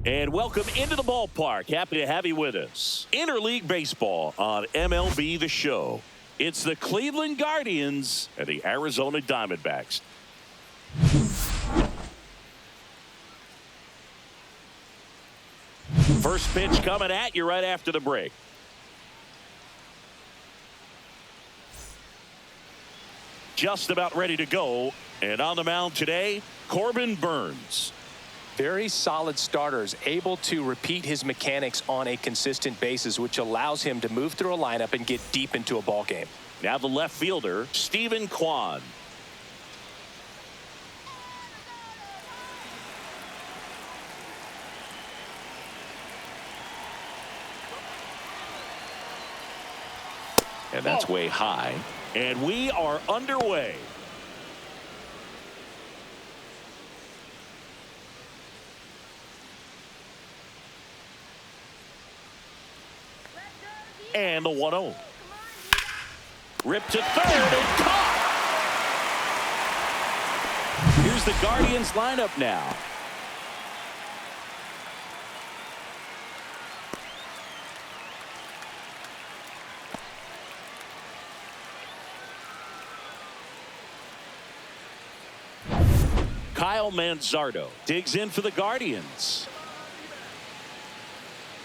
And welcome into the ballpark. Happy to have you with us. Interleague baseball on MLB The Show. It's the Cleveland Guardians and the Arizona Diamondbacks. First pitch coming at you right after the break. Just about ready to go. And on the mound today, Corbin Burnes. Very solid starters, able to repeat his mechanics on a consistent basis, which allows him to move through a lineup and get deep into a ball game. Now the left fielder, Steven Kwan. And that's way high. And we are underway. And the 1-0. Ripped to third and caught. Here's the Guardians lineup now. Kyle Manzardo digs in for the Guardians.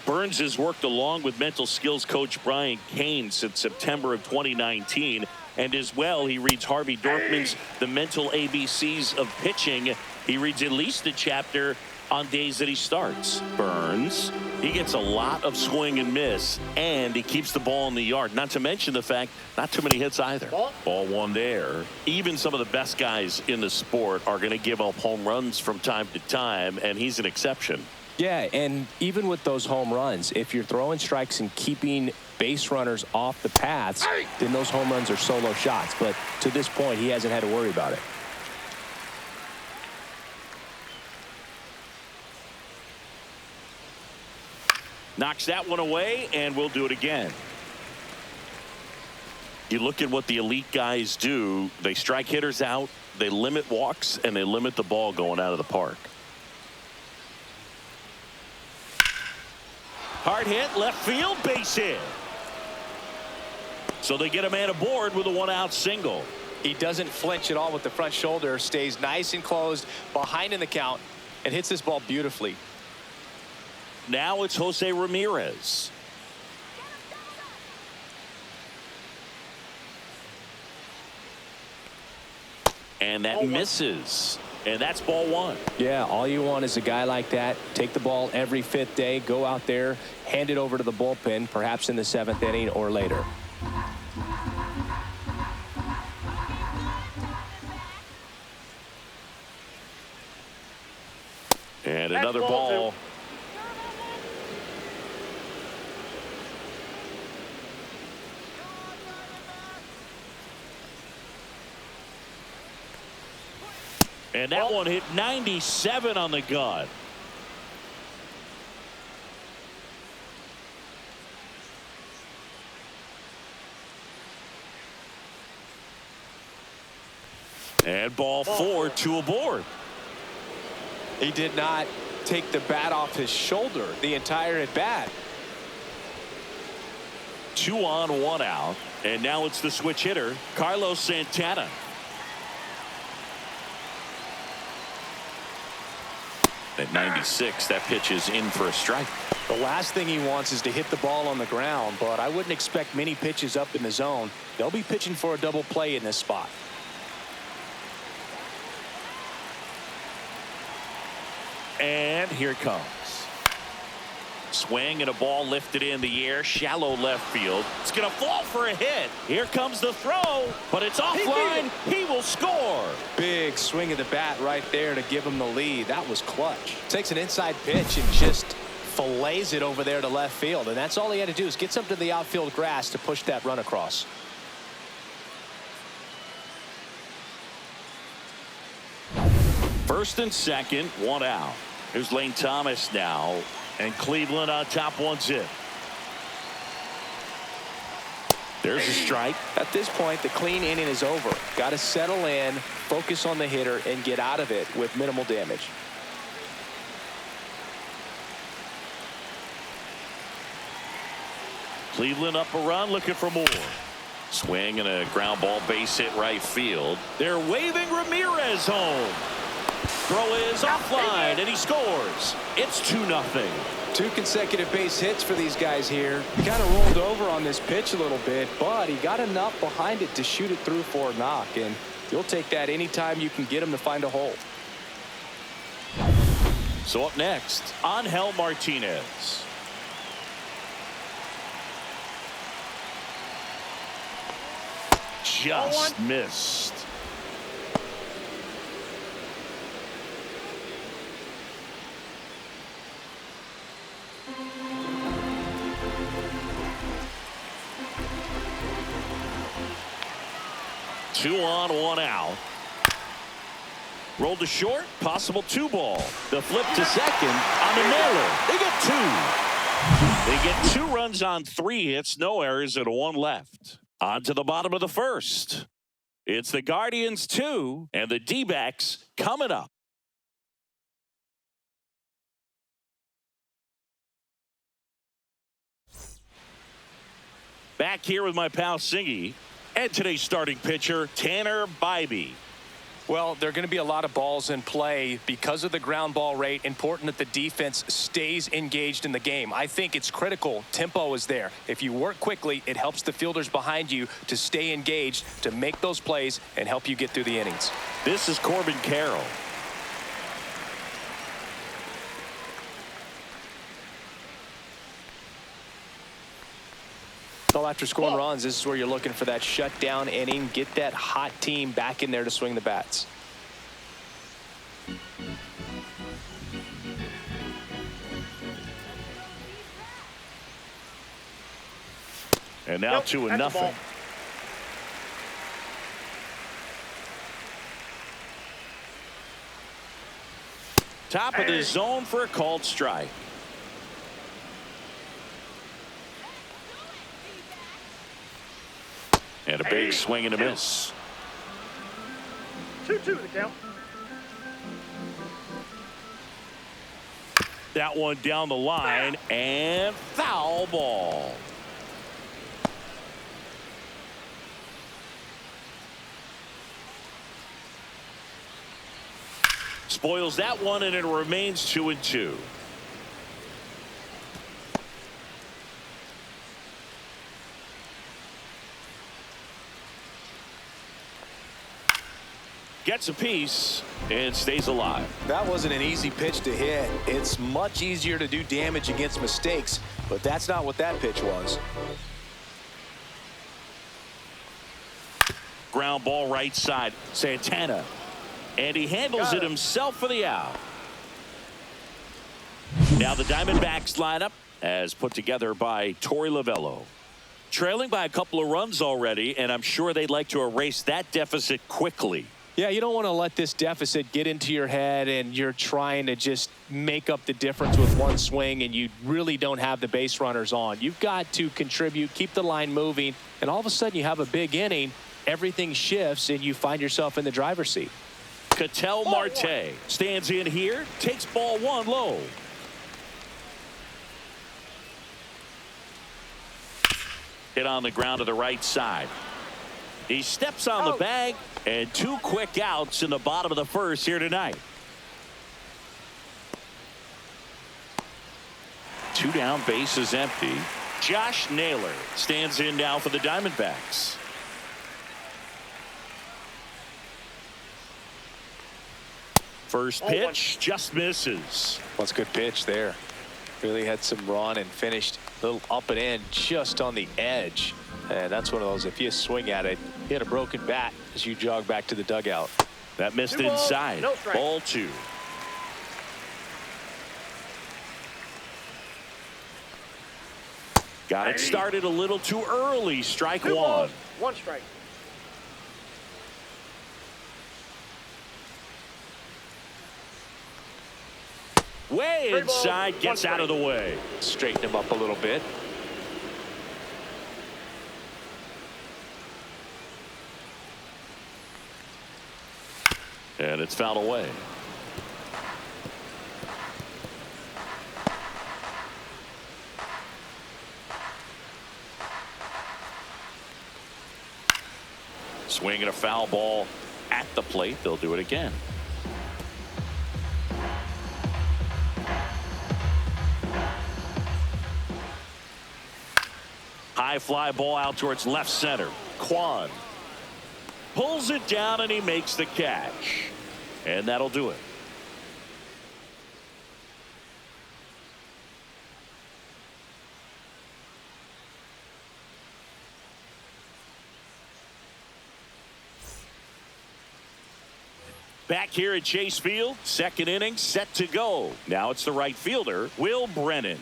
Burnes has worked along with mental skills coach Brian Cain since September of 2019. And as well, he reads Harvey Dorfman's The Mental ABCs of Pitching. He reads at least a chapter on days that he starts. Burnes, he gets a lot of swing and miss, and he keeps the ball in the yard. Not to mention the fact, not too many hits either. Ball one there. Even some of the best guys in the sport are going to give up home runs from time to time, and he's an exception. Yeah, and even with those home runs, if you're throwing strikes and keeping base runners off the paths, then those home runs are solo shots. But to this point, he hasn't had to worry about it. Knocks that one away, and we'll do it again. You look at what the elite guys do. They strike hitters out, they limit walks, and they limit the ball going out of the park. Hard hit, left field, base hit. So they get a man aboard with a one-out single. He doesn't flinch at all with the front shoulder, stays nice and closed behind in the count, and hits this ball beautifully. Now it's Jose Ramirez. And that misses. And that's ball one. Yeah, all you want is a guy like that. Take the ball every fifth day, go out there, hand it over to the bullpen, perhaps in the seventh inning or later. And another ball. And that one hit 97 on the gun. And ball four, two aboard. He did not take the bat off his shoulder the entire at bat. 2 on, 1 out. And now it's the switch hitter, Carlos Santana. At 96, that pitch is in for a strike. The last thing he wants is to hit the ball on the ground, but I wouldn't expect many pitches up in the zone. They'll be pitching for a double play in this spot. And here it comes. Swing and a ball lifted in the air, shallow left field. It's going to fall for a hit. Here comes the throw, but it's offline. He will score. Big swing of the bat right there to give him the lead. That was clutch. Takes an inside pitch and just fillets it over there to left field. And that's all he had to do is get something to the outfield grass to push that run across. First and second, 1 out. Here's Lane Thomas now. And Cleveland on top 1-0. There's a strike. At this point, the clean inning is over. Got to settle in, focus on the hitter, and get out of it with minimal damage. Cleveland up a run, looking for more. Swing and a ground ball, base hit right field. They're waving Ramirez home. Throw is offline, and he scores. It's 2-0. 2 consecutive base hits for these guys here. He kind of rolled over on this pitch a little bit, but he got enough behind it to shoot it through for a knock, and you'll take that anytime you can get him to find a hole. So up next, Angel Martinez. Just missed. Two on, one out. Rolled to short, possible 2-ball. The flip to second on the mailer. They get 2. They get 2 runs on 3 hits, no errors, and 1 left. On to the bottom of the first. It's the Guardians 2 and the D-backs coming up. Back here with my pal Singy and today's starting pitcher, Tanner Bybee. Well, there are going to be a lot of balls in play because of the ground ball rate. Important that the defense stays engaged in the game. I think it's critical. Tempo is there. If you work quickly, it helps the fielders behind you to stay engaged, to make those plays, and help you get through the innings. This is Corbin Carroll. So after scoring runs, this is where you're looking for that shutdown inning. Get that hot team back in there to swing the bats. And now 2-0. Top of the zone for a called strike. And a big swing and a miss. 2-2 the count. That one down the line and foul ball. Spoils that one, and it remains 2-2. Gets a piece and stays alive. That wasn't an easy pitch to hit. It's much easier to do damage against mistakes, but that's not what that pitch was. Ground ball right side, Santana. And he handles it himself for the out. Now the Diamondbacks lineup as put together by Torey Lovullo. Trailing by a couple of runs already, and I'm sure they'd like to erase that deficit quickly. Yeah, you don't want to let this deficit get into your head and you're trying to just make up the difference with one swing and you really don't have the base runners on. You've got to contribute, keep the line moving, and all of a sudden you have a big inning, everything shifts, and you find yourself in the driver's seat. Ketel Marte stands in here, takes ball 1 low. Hit on the ground to the right side. He steps on the bag, and 2 quick outs in the bottom of the first here tonight. 2 down, bases empty. Josh Naylor stands in now for the Diamondbacks. First pitch just misses. That's a good pitch there. Really had some run and finished a little up and in just on the edge. And that's one of those, if you swing at it, you hit a broken bat as you jog back to the dugout. That missed inside. Ball 2. Got it started a little too early. Strike 1. 1 strike. Way inside, gets out of the way. Straighten him up a little bit. And it's fouled away. Swinging a foul ball at the plate. They'll do it again. High fly ball out towards left center. Kwan pulls it down and he makes the catch. And that'll do it. Back here at Chase Field, second inning set to go. Now it's the right fielder, Will Brennan.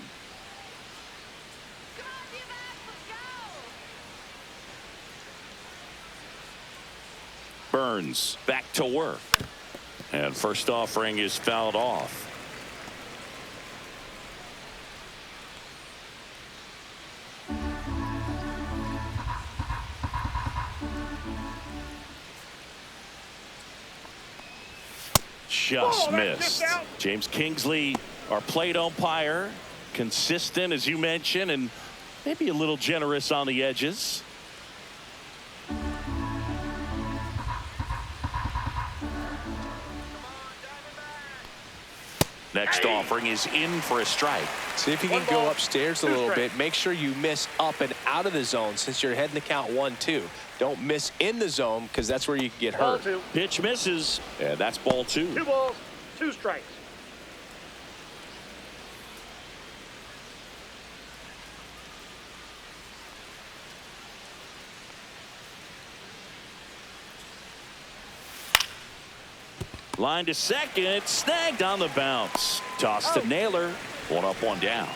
Burns back to work. And first offering is fouled off. Just missed. James Kingsley, our plate umpire, consistent as you mentioned, and maybe a little generous on the edges. Next offering is in for a strike. See if you can go upstairs a little bit. Make sure you miss up and out of the zone since you're heading to count 1-2. Don't miss in the zone because that's where you can get hurt. Pitch misses, and that's ball 2. 2 balls, 2 strikes. Line to second, snagged on the bounce. Toss to Naylor. 1 up, 1 down.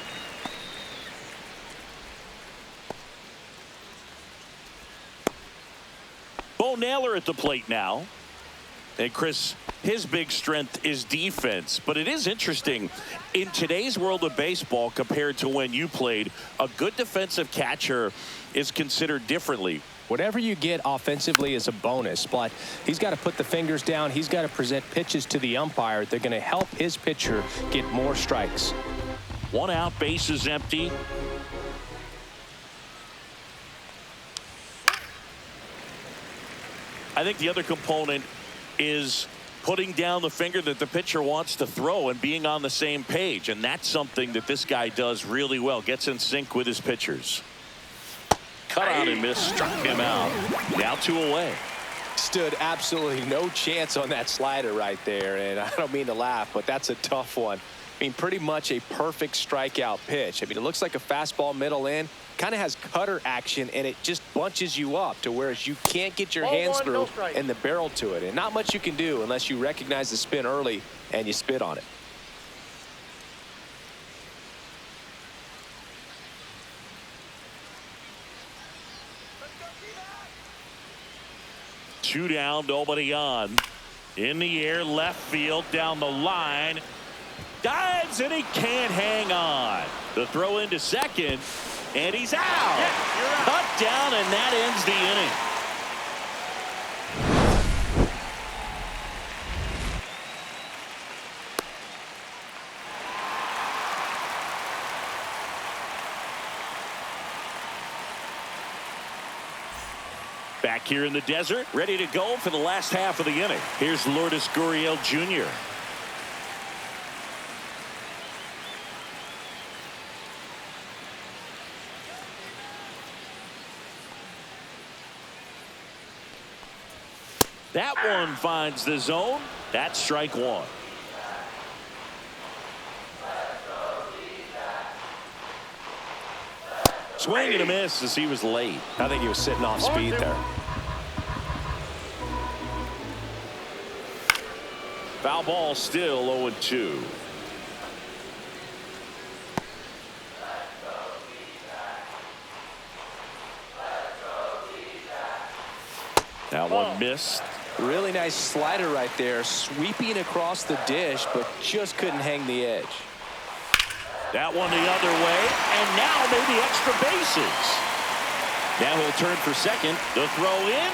Bo Naylor at the plate now. And Chris, his big strength is defense. But it is interesting, in today's world of baseball compared to when you played, a good defensive catcher is considered differently. Whatever you get offensively is a bonus, but he's got to put the fingers down. He's got to present pitches to the umpire. They're going to help his pitcher get more strikes. 1 out, bases empty. I think the other component is putting down the finger that the pitcher wants to throw and being on the same page. And that's something that this guy does really well. Gets in sync with his pitchers. Cut out and miss, struck him out. Now 2 away. Stood absolutely no chance on that slider right there. And I don't mean to laugh, but that's a tough one. I mean, pretty much a perfect strikeout pitch. I mean, it looks like a fastball middle in. Kind of has cutter action, and it just bunches you up to whereas you can't get your hands through and the barrel to it. And not much you can do unless you recognize the spin early and you spit on it. Two down, nobody on. In the air, left field, down the line. Dives, and he can't hang on. The throw into second, and he's out. Cut down, and that ends the inning. Back here in the desert, ready to go for the last half of the inning. Here's Lourdes Gurriel Jr. That one finds the zone. That's strike 1. Swing and a miss as he was late. I think he was sitting off speed there. Foul ball, still 0-2. That one missed. Really nice slider right there, sweeping across the dish, but just couldn't hang the edge. That one the other way, and now maybe extra bases. Now he'll turn for second. The throw in.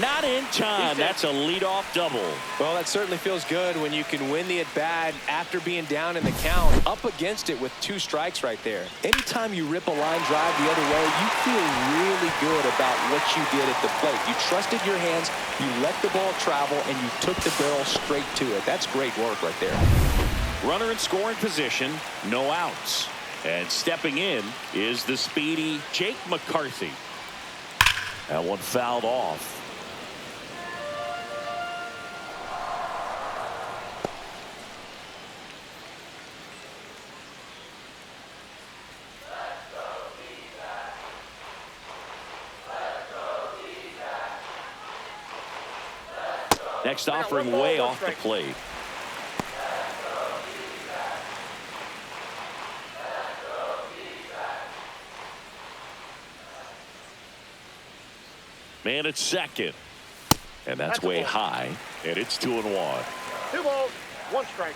Not in time. That's a leadoff double. Well, that certainly feels good when you can win the at-bat after being down in the count, up against it with 2 strikes right there. Anytime you rip a line drive the other way, you feel really good about what you did at the plate. You trusted your hands, you let the ball travel, and you took the barrel straight to it. That's great work right there. Runner in scoring position, no outs. And stepping in is the speedy Jake McCarthy. That one fouled off. Next offering way off the plate. Man at second. And that's way high. And it's 2-1. 2 balls, 1 strike.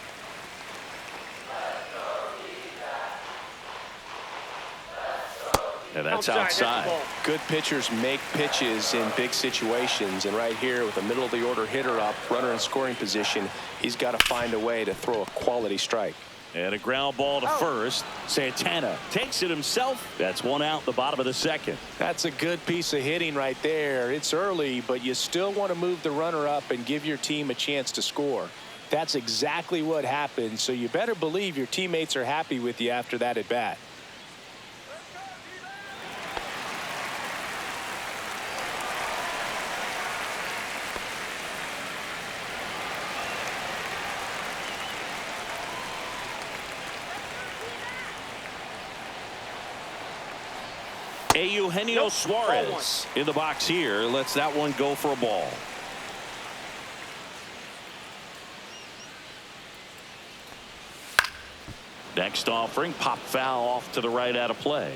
And that's outside. Good pitchers make pitches in big situations. And right here with a middle of the order hitter up, runner in scoring position, he's got to find a way to throw a quality strike. And a ground ball to first. Santana takes it himself. That's 1 out in the bottom of the second. That's a good piece of hitting right there. It's early, but you still want to move the runner up and give your team a chance to score. That's exactly what happened. So you better believe your teammates are happy with you after that at bat. Eugenio Suarez in the box here. Lets that one go for a ball. Next offering, pop foul off to the right out of play.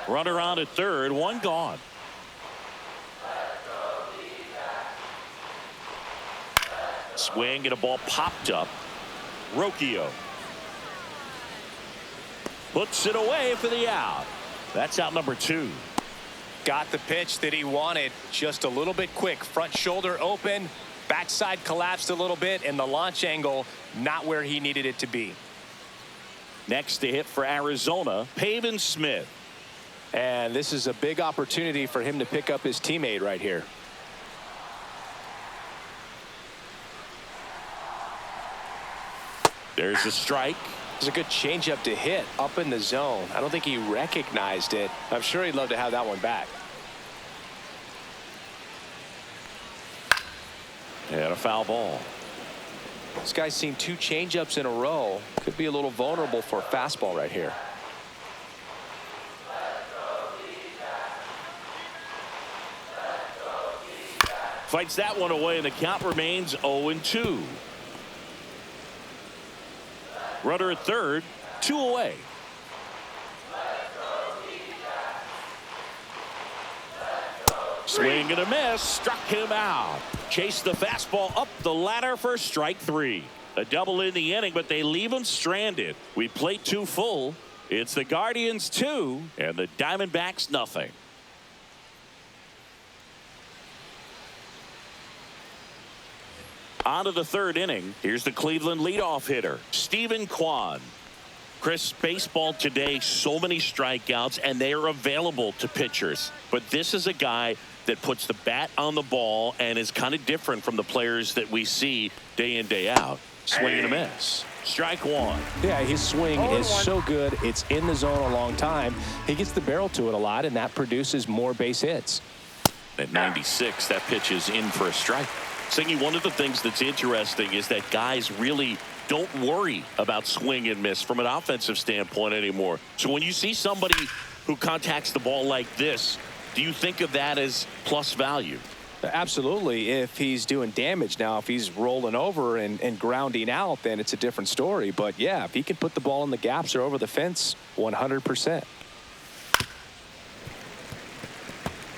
Runner on at third, 1 gone. Swing and a ball popped up. Rocchio puts it away for the out. That's out number 2. Got the pitch that he wanted, just a little bit quick. Front shoulder open, backside collapsed a little bit, and the launch angle not where he needed it to be. Next to hit for Arizona, Pavin Smith. And this is a big opportunity for him to pick up his teammate right here. There's a strike. It's a good changeup to hit up in the zone. I don't think he recognized it. I'm sure he'd love to have that one back. And a foul ball. This guy's seen 2 changeups in a row. Could be a little vulnerable for a fastball right here. Fights that one away, and the count remains 0-2. Runner at third, 2 away. Swing and a miss, struck him out. Chased the fastball up the ladder for strike 3. A double in the inning, but they leave him stranded. We plate 2 full. It's the Guardians 2 and the Diamondbacks nothing. On to the 3rd inning. Here's the Cleveland leadoff hitter, Stephen Kwan. Chris, baseball today, so many strikeouts, and they are available to pitchers. But this is a guy that puts the bat on the ball and is kind of different from the players that we see day in, day out. Swing and a miss. Strike 1. Yeah, his swing is so good. It's in the zone a long time. He gets the barrel to it a lot, and that produces more base hits. At 96, that pitch is in for a strike. Singy, one of the things that's interesting is that guys really don't worry about swing and miss from an offensive standpoint anymore. So when you see somebody who contacts the ball like this, do you think of that as plus value? Absolutely, if he's doing damage. Now, if he's rolling over and grounding out, then it's a different story. But yeah, if he can put the ball in the gaps or over the fence, 100%.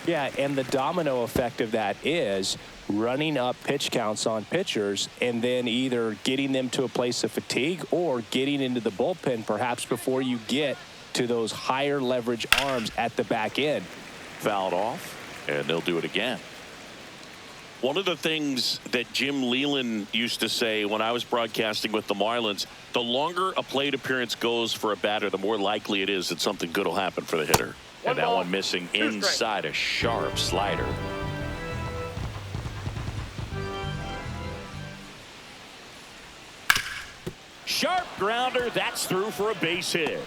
Yeah, and the domino effect of that is running up pitch counts on pitchers and then either getting them to a place of fatigue or getting into the bullpen perhaps before you get to those higher leverage arms at the back end. Fouled off, and they'll do it again. One of the things that Jim Leland used to say when I was broadcasting with the Marlins, the longer a plate appearance goes for a batter, the more likely it is that something good will happen for the hitter. And that one missing inside a sharp slider. Sharp grounder, that's through for a base hit.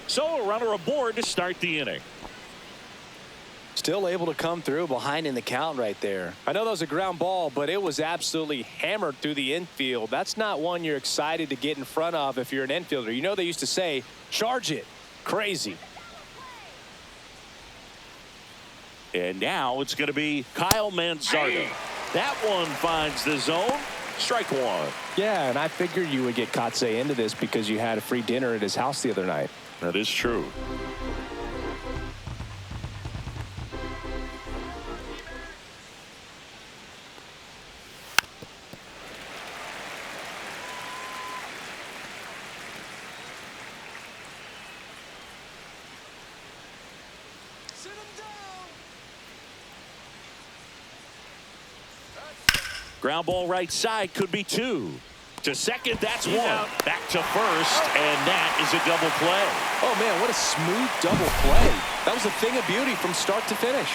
So a runner aboard to start the inning. Still able to come through behind in the count right there. I know that was a ground ball, but it was absolutely hammered through the infield. That's not one you're excited to get in front of if you're an infielder. You know they used to say, charge it. Crazy. And now it's going to be Kyle Manzardo. That one finds the zone. Strike one. Yeah, and I figured you would get Kotsay into this because you had a free dinner at his house the other night. That is true. Ground ball right side, could be two. To second, that's one. Back to first, and that is a double play. Oh, man, what a smooth double play. That was a thing of beauty from start to finish.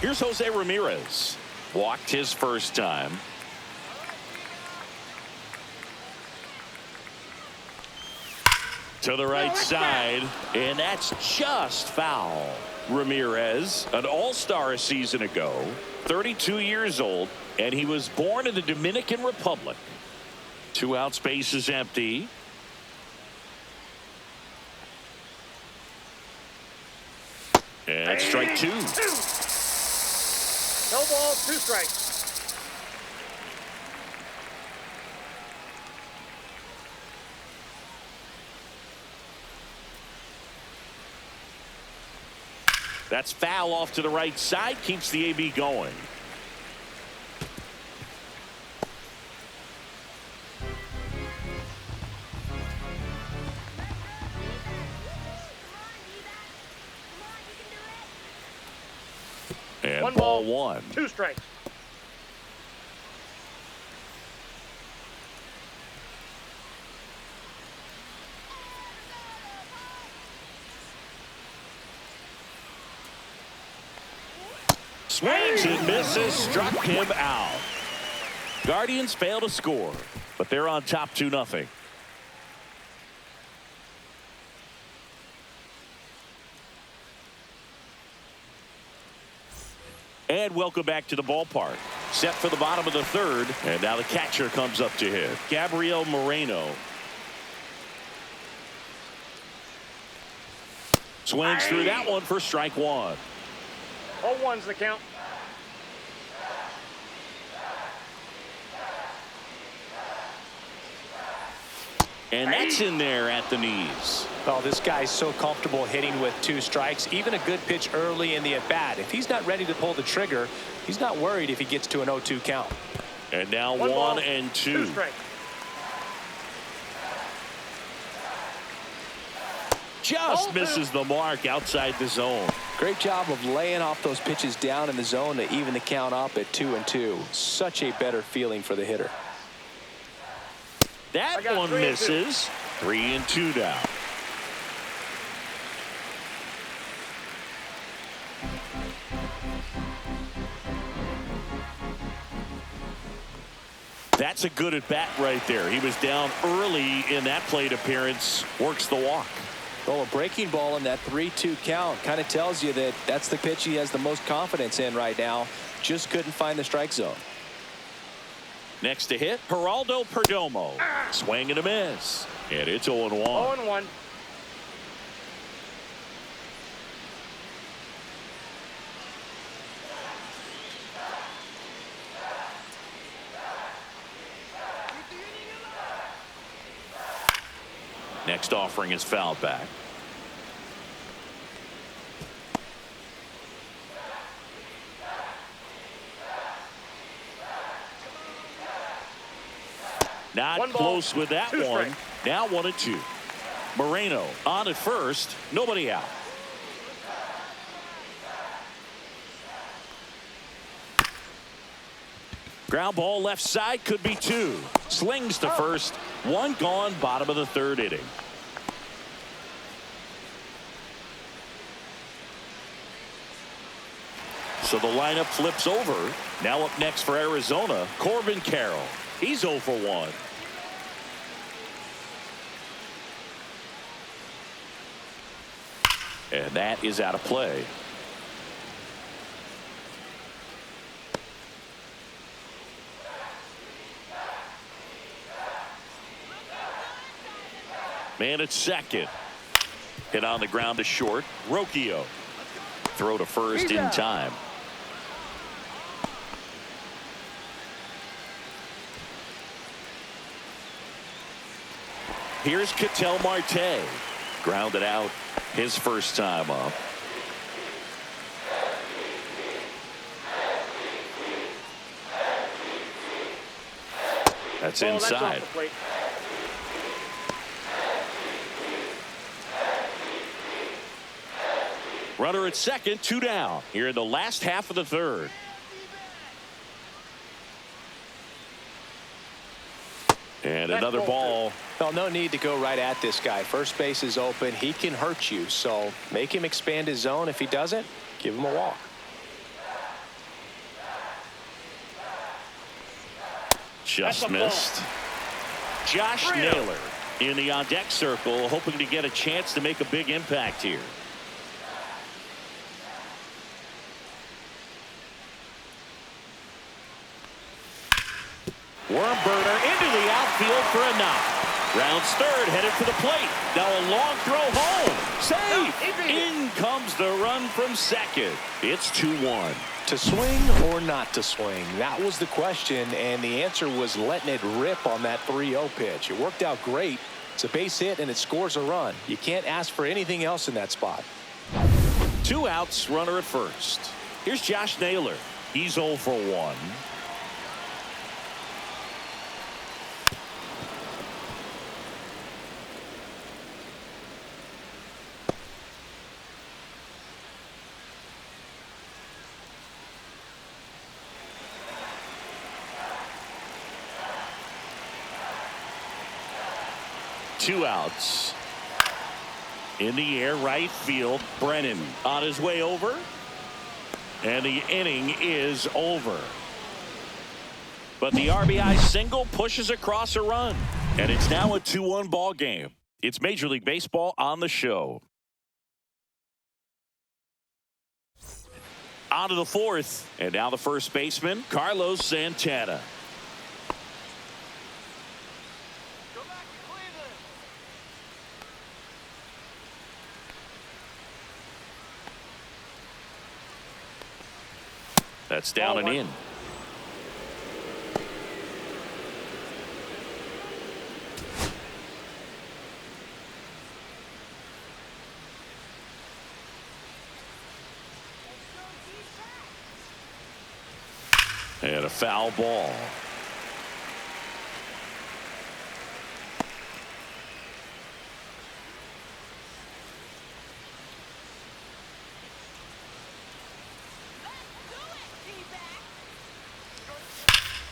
Here's Jose Ramirez. Walked his first time. To the right side, and that's just foul. Ramirez, an all-star a season ago, 32 years old, and he was born in the Dominican Republic. 2 out, space is empty. And strike two. No ball, 2 strikes. That's foul off to the right side, keeps the AB going. And ball one. 2 strikes. Swings and misses, struck him out. Guardians fail to score, but they're on top 2-0. And welcome back to the ballpark. Set for the bottom of the third, and now the catcher comes up to hit. Gabriel Moreno. Swings through that one for strike one. 0-1's the count. And that's in there at the knees. Oh, this guy's so comfortable hitting with 2 strikes. Even a good pitch early in the at-bat. If he's not ready to pull the trigger, he's not worried if he gets to an 0-2 count. And now 1 ball, 1 and 2. 2 strikes. Just misses the mark outside the zone. Great job of laying off those pitches down in the zone to even the count up at 2-2. Such a better feeling for the hitter. That one misses. 3-2 now. That's a good at bat right there. He was down early in that plate appearance. Works the walk. Well, a breaking ball in that 3-2 count kind of tells you that that's the pitch he has the most confidence in right now. Just couldn't find the strike zone. Next to hit, Geraldo Perdomo. Swing and a miss. And it's 0-1. 0-1. Next offering is fouled back. Not One ball, close with that two one. strikes. Now 1-2. Moreno on at first. Nobody out. Ground ball left side, could be two. Slings to first. One gone, bottom of the third inning. So the lineup flips over. Now up next for Arizona, Corbin Carroll. He's 0 for 1. And that is out of play. Man at second. Hit on the ground to short. Rocchio. Throw to first in time. Here's Ketel Marte. Grounded out his first time up. That's inside. Runner at second, 2 down here in the last half of the third. And another ball. Well, no need to go right at this guy. First base is open. He can hurt you. So make him expand his zone. If he doesn't, give him a walk. Just missed. Josh Naylor in the on-deck circle, hoping to get a chance to make a big impact here. Worm burner into the outfield for a knock. Rounds third, headed for the plate. Now a long throw home. Safe. In comes the run from second. It's 2-1. To swing or not to swing? That was the question, and the answer was letting it rip on that 3-0 pitch. It worked out great. It's a base hit, and it scores a run. You can't ask for anything else in that spot. 2 outs, runner at first. Here's Josh Naylor. He's 0 for 1. Two outs. In the air, right field. Brennan on his way over. And the inning is over. But the RBI single pushes across a run. And it's now a 2-1 ball game. It's Major League Baseball on the show. On to the fourth. And now the first baseman, Carlos Santana. That's down and in. And a foul ball.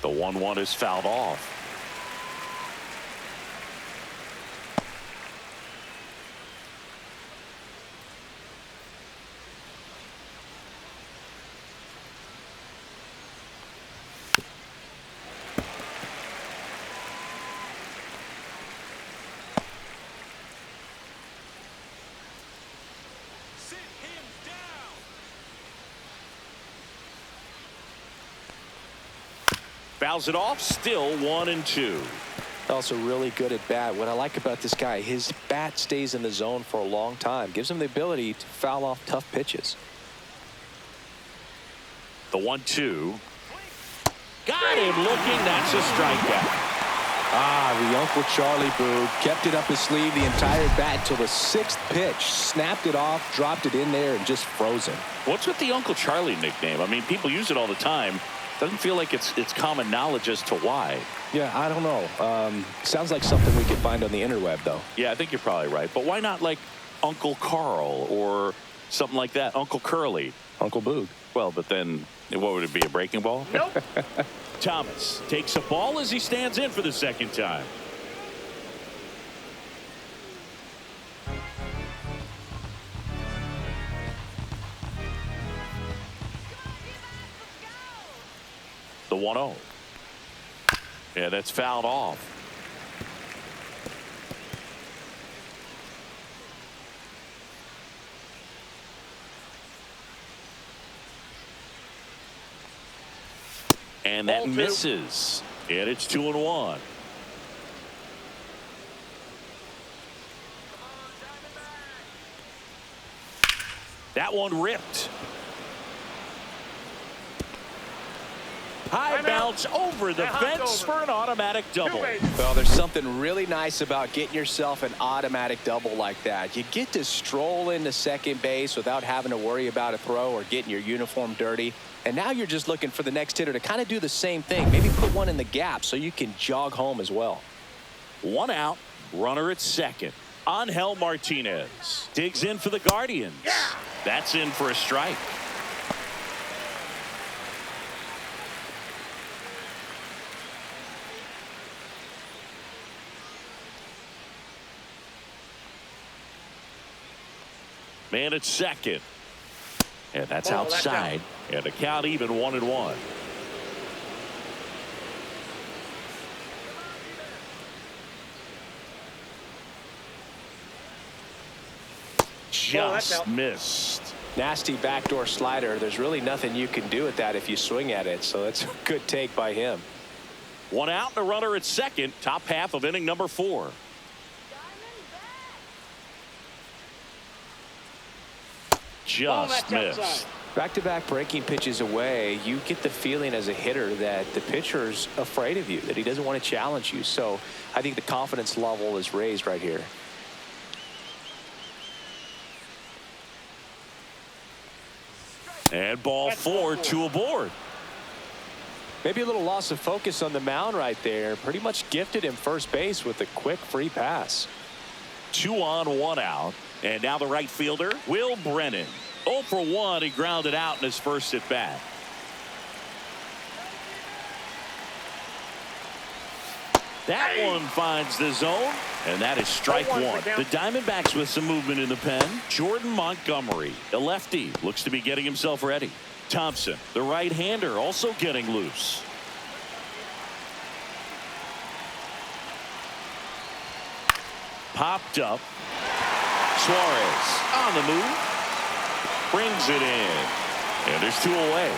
The 1-1 is fouled off. Fouls it off, still 1-2. Also really good at bat. What I like about this guy, his bat stays in the zone for a long time. Gives him the ability to foul off tough pitches. The 1-2. Got him looking. That's a strikeout. The Uncle Charlie boo kept it up his sleeve the entire bat until the 6th pitch. Snapped it off, dropped it in there, and just froze him. What's with the Uncle Charlie nickname? I mean, people use it all the time. Doesn't feel like it's common knowledge as to why. Yeah, I don't know. Sounds like something we could find on the interweb, though. Yeah, I think you're probably right. But why not like Uncle Carl or something like that? Uncle Curly. Uncle Boog. Well, but then what would it be, a breaking ball? Nope. Thomas takes a ball as he stands in for the second time. The 1-0. Yeah, that's fouled off. And that Ball 2. misses. And it's 2-1. That one ripped. High bounce over the fence for an automatic double. Well, there's something really nice about getting yourself an automatic double like that. You get to stroll into second base without having to worry about a throw or getting your uniform dirty. And now you're just looking for the next hitter to kind of do the same thing. Maybe put one in the gap so you can jog home as well. 1 out, runner at second. Angel Martinez digs in for the Guardians. That's in for a strike. Man at second. And that's outside. And the count even 1-1. Just missed. Nasty backdoor slider. There's really nothing you can do with that if you swing at it. So that's a good take by him. 1 out and a runner at second. Top half of inning number 4. Just missed. Back-to-back breaking pitches away, you get the feeling as a hitter that the pitcher's afraid of you, that he doesn't want to challenge you. So I think the confidence level is raised right here. And ball 4, 2 aboard. Maybe a little loss of focus on the mound right there. Pretty much gifted him first base with a quick free pass. 2 on, 1 out. And now the right fielder, Will Brennan. 0 for 1. He grounded out in his first at bat. That one finds the zone, and that is strike 1. The Diamondbacks with some movement in the pen. Jordan Montgomery, a lefty, looks to be getting himself ready. Thompson, the right-hander, also getting loose. Popped up. Suarez on the move. Brings it in. And there's 2 away.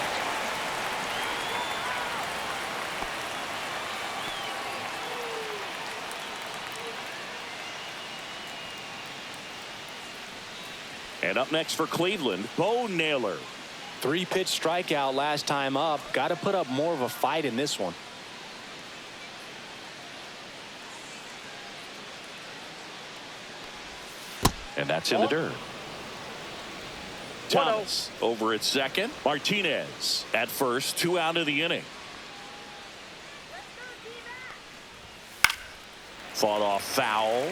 And up next for Cleveland, Bo Naylor. 3-pitch strikeout last time up. Got to put up more of a fight in this one. And that's in the dirt. Thomas over at second. Martinez at first. 2 out of the inning. Fought off foul.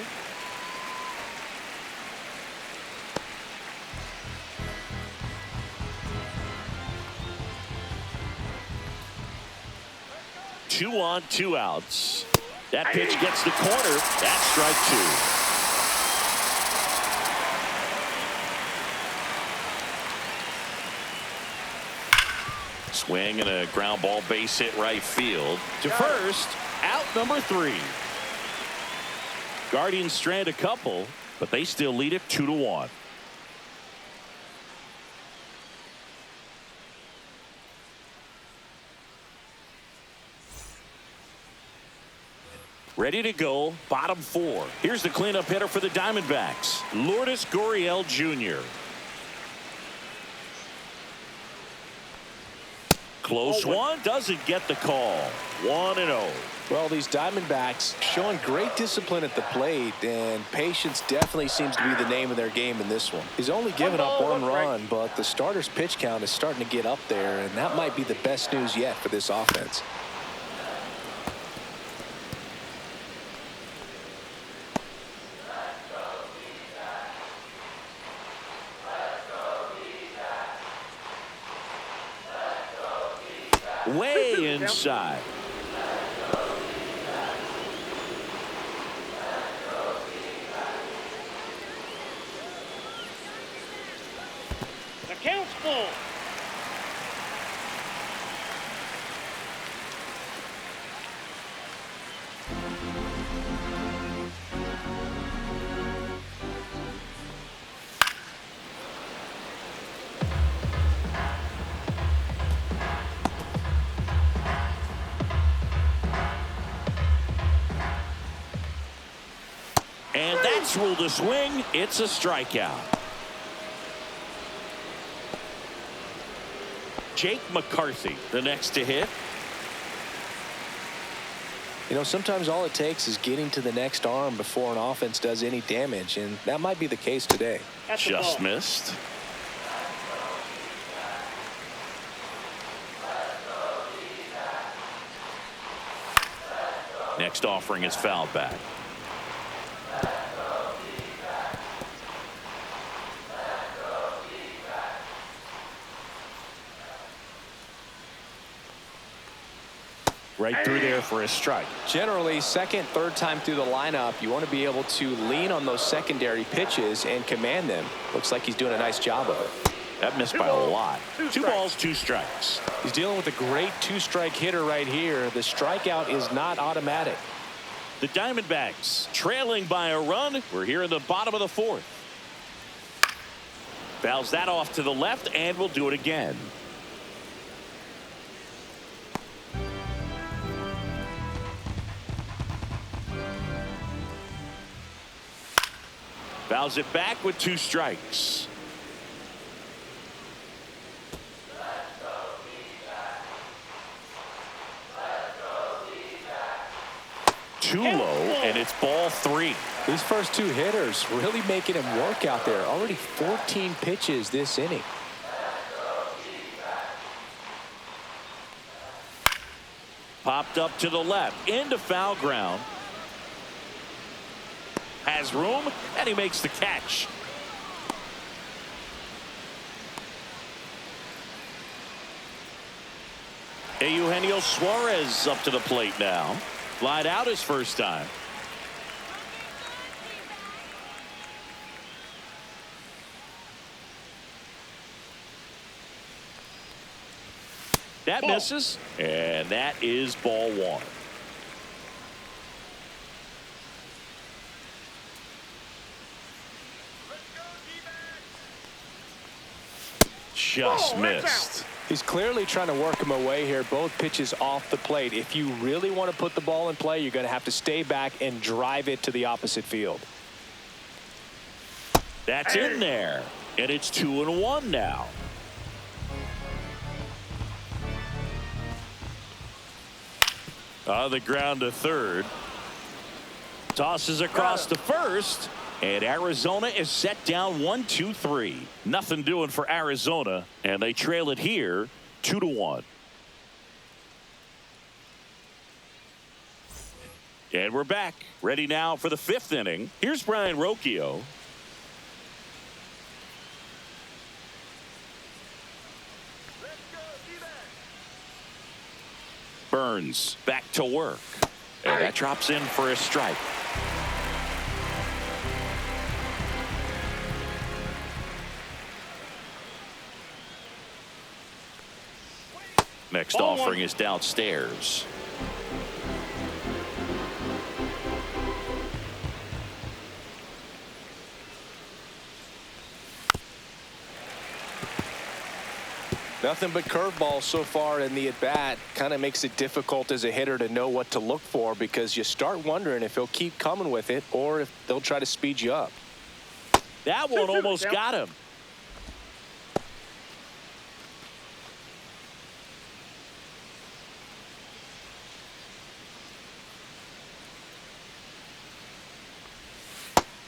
Two on, 2 outs. That pitch gets the corner. That's strike 2. Swing and a ground ball base hit right field. To first, out number 3. Guardians strand a couple, but they still lead it 2-1. Ready to go, bottom 4. Here's the cleanup hitter for the Diamondbacks, Lourdes Gurriel Jr. Close one, doesn't get the call. 1-0. Well, these Diamondbacks showing great discipline at the plate, and patience definitely seems to be the name of their game in this one. He's only given up one run, but the starter's pitch count is starting to get up there, and that might be the best news yet for this offense. Way inside. The count's full. And that's ruled a swing. It's a strikeout. Jake McCarthy, the next to hit. You know, sometimes all it takes is getting to the next arm before an offense does any damage, and that might be the case today. Just missed. Next offering is fouled back. Right through there for a strike. Generally, second, third time through the lineup, you want to be able to lean on those secondary pitches and command them. Looks like he's doing a nice job of it. That missed by a lot. 2 balls, 2 strikes. He's dealing with a great two-strike hitter right here. The strikeout is not automatic. The Diamondbacks trailing by a run. We're here in the bottom of the 4th. Fouls that off to the left, and we'll do it again. Fouls it back with 2 strikes. Too low, and it's ball 3. These first 2 hitters really making him work out there. Already 14 pitches this inning. Popped up to the left, into foul ground. Has room, and he makes the catch. Eugenio Suarez up to the plate now. Flied out his first time. That misses, and that is ball 1. Just missed. He's clearly trying to work him away here. Both pitches off the plate. If you really want to put the ball in play, you're going to have to stay back and drive it to the opposite field. That's in there, and it's 2-1 now. On the ground to third. Tosses across to first. And Arizona is set down 1-2-3. Nothing doing for Arizona, and they trail it here 2-1. And we're back, ready now for the 5th inning. Here's Brian Rocchio. Burns back to work, and that drops in for a strike. Next offering is downstairs. Nothing but curveballs so far in the at-bat. Kind of makes it difficult as a hitter to know what to look for, because you start wondering if he'll keep coming with it or if they'll try to speed you up. That one almost got him.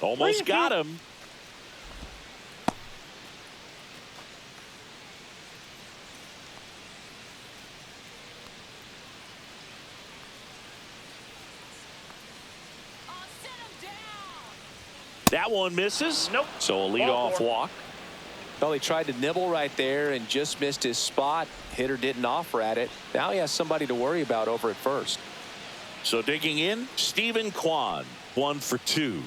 Almost got him. That one misses. Nope. So a leadoff walk. Well, he tried to nibble right there and just missed his spot. Hitter didn't offer at it. Now he has somebody to worry about over at first. So digging in, Stephen Kwan, 1 for 2.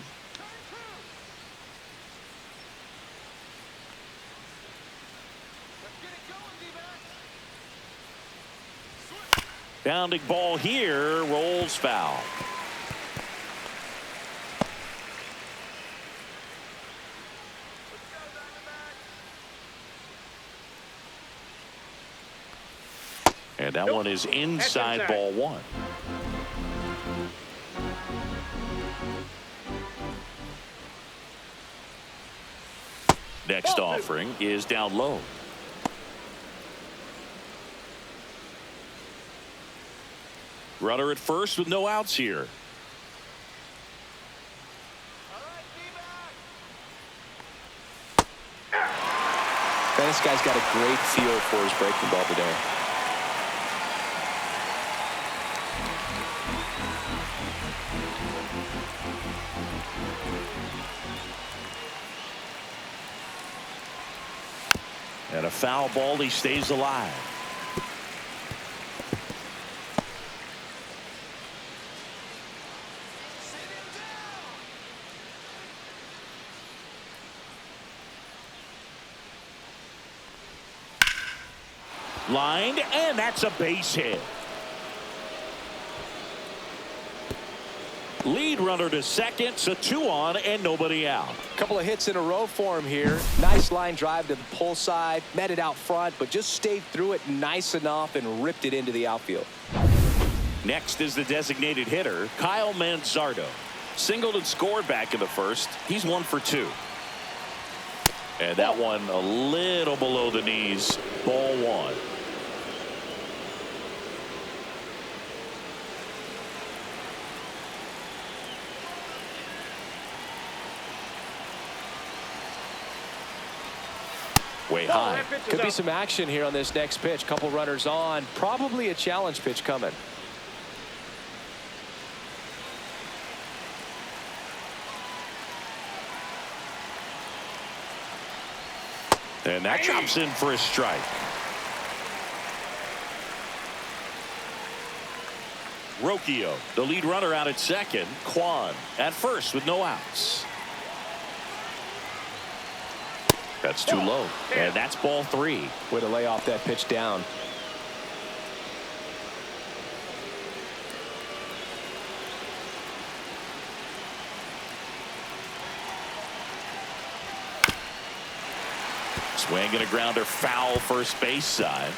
Bounding ball here, rolls foul. And that one is inside ball 1. Next offering is down low. Runner at first with no outs here. This guy's got a great feel for his breaking ball today. And a foul ball, he stays alive. Lined, and that's a base hit. Lead runner to second, so 2 on and nobody out. Couple of hits in a row for him here. Nice line drive to the pull side, met it out front, but just stayed through it nice enough and ripped it into the outfield. Next is the designated hitter, Kyle Manzardo. Singled and scored back in the first. He's 1 for 2. And that one a little below the knees. Ball 1. Way high. Could be some action here on this next pitch. Couple runners on. Probably a challenge pitch coming. And that drops in for a strike. Rocchio, the lead runner, out at second. Kwan at first with no outs. That's too low. And that's ball 3. Way to lay off that pitch down. Swing and a grounder foul first base side.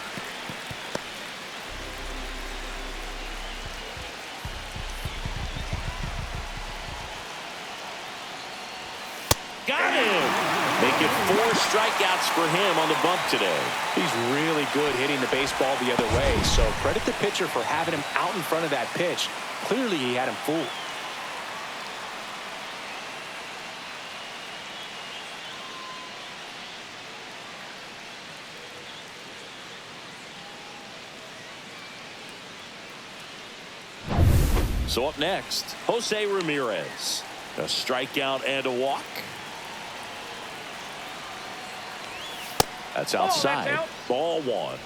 Got him. Making 4 strikeouts for him on the bump today. He's really good hitting the baseball the other way. So credit the pitcher for having him out in front of that pitch. Clearly he had him fooled. So up next, Jose Ramirez. A strikeout and a walk. That's outside. That's out. Ball 1.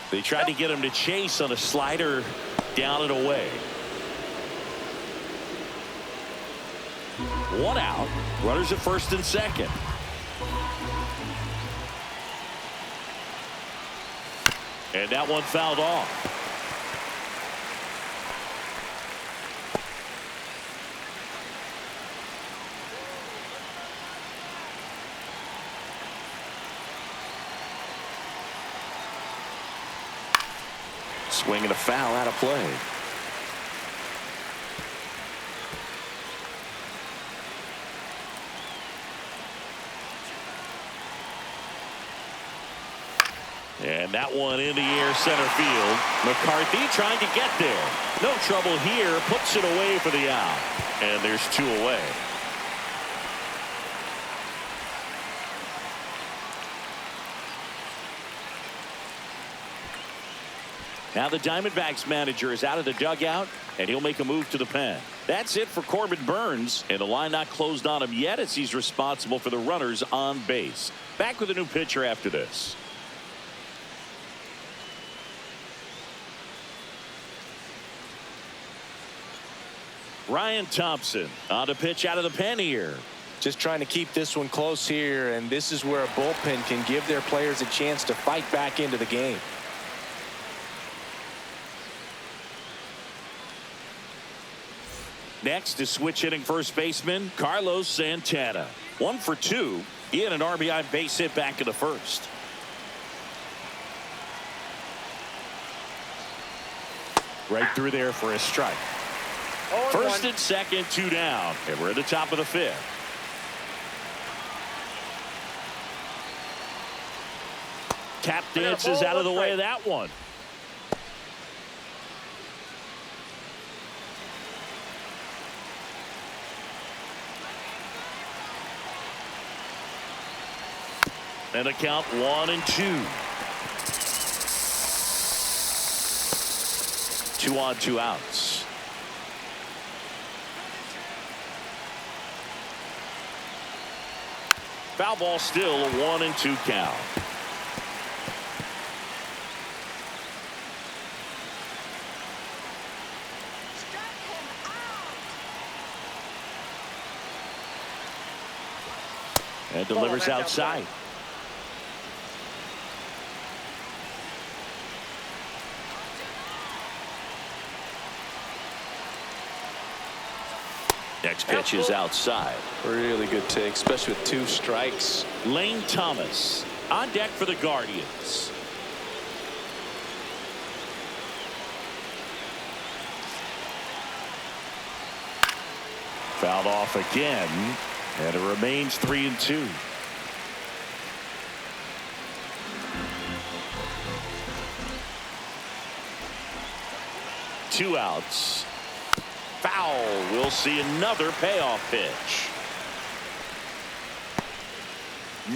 They tried to get him to chase on a slider down and away. 1 out. Runners at first and second. And that one fouled off. Swing and a foul out of play. And that one in the air center field. McCarthy trying to get there. No trouble here. Puts it away for the out. And there's 2 away. Now the Diamondbacks manager is out of the dugout, and he'll make a move to the pen. That's it for Corbin Burns, and the line not closed on him yet as he's responsible for the runners on base. Back with a new pitcher after this. Ryan Thompson on to pitch out of the pen here. Just trying to keep this one close here, and this is where a bullpen can give their players a chance to fight back into the game. Next is switch hitting first baseman Carlos Santana. 1 for 2. He had an RBI base hit back in the first. Right through there for a strike. First and second, 2 down. And we're at the top of the 5th. Tap dances out of the way of that one. And a count 1-2. 2 on, 2 outs. Foul ball, still a 1-2 count. And delivers outside. Next pitch is outside. Really good take, especially with 2 strikes. Lane Thomas on deck for the Guardians. Fouled off again, and it remains 3-2. Two outs. Foul. We'll see another payoff pitch.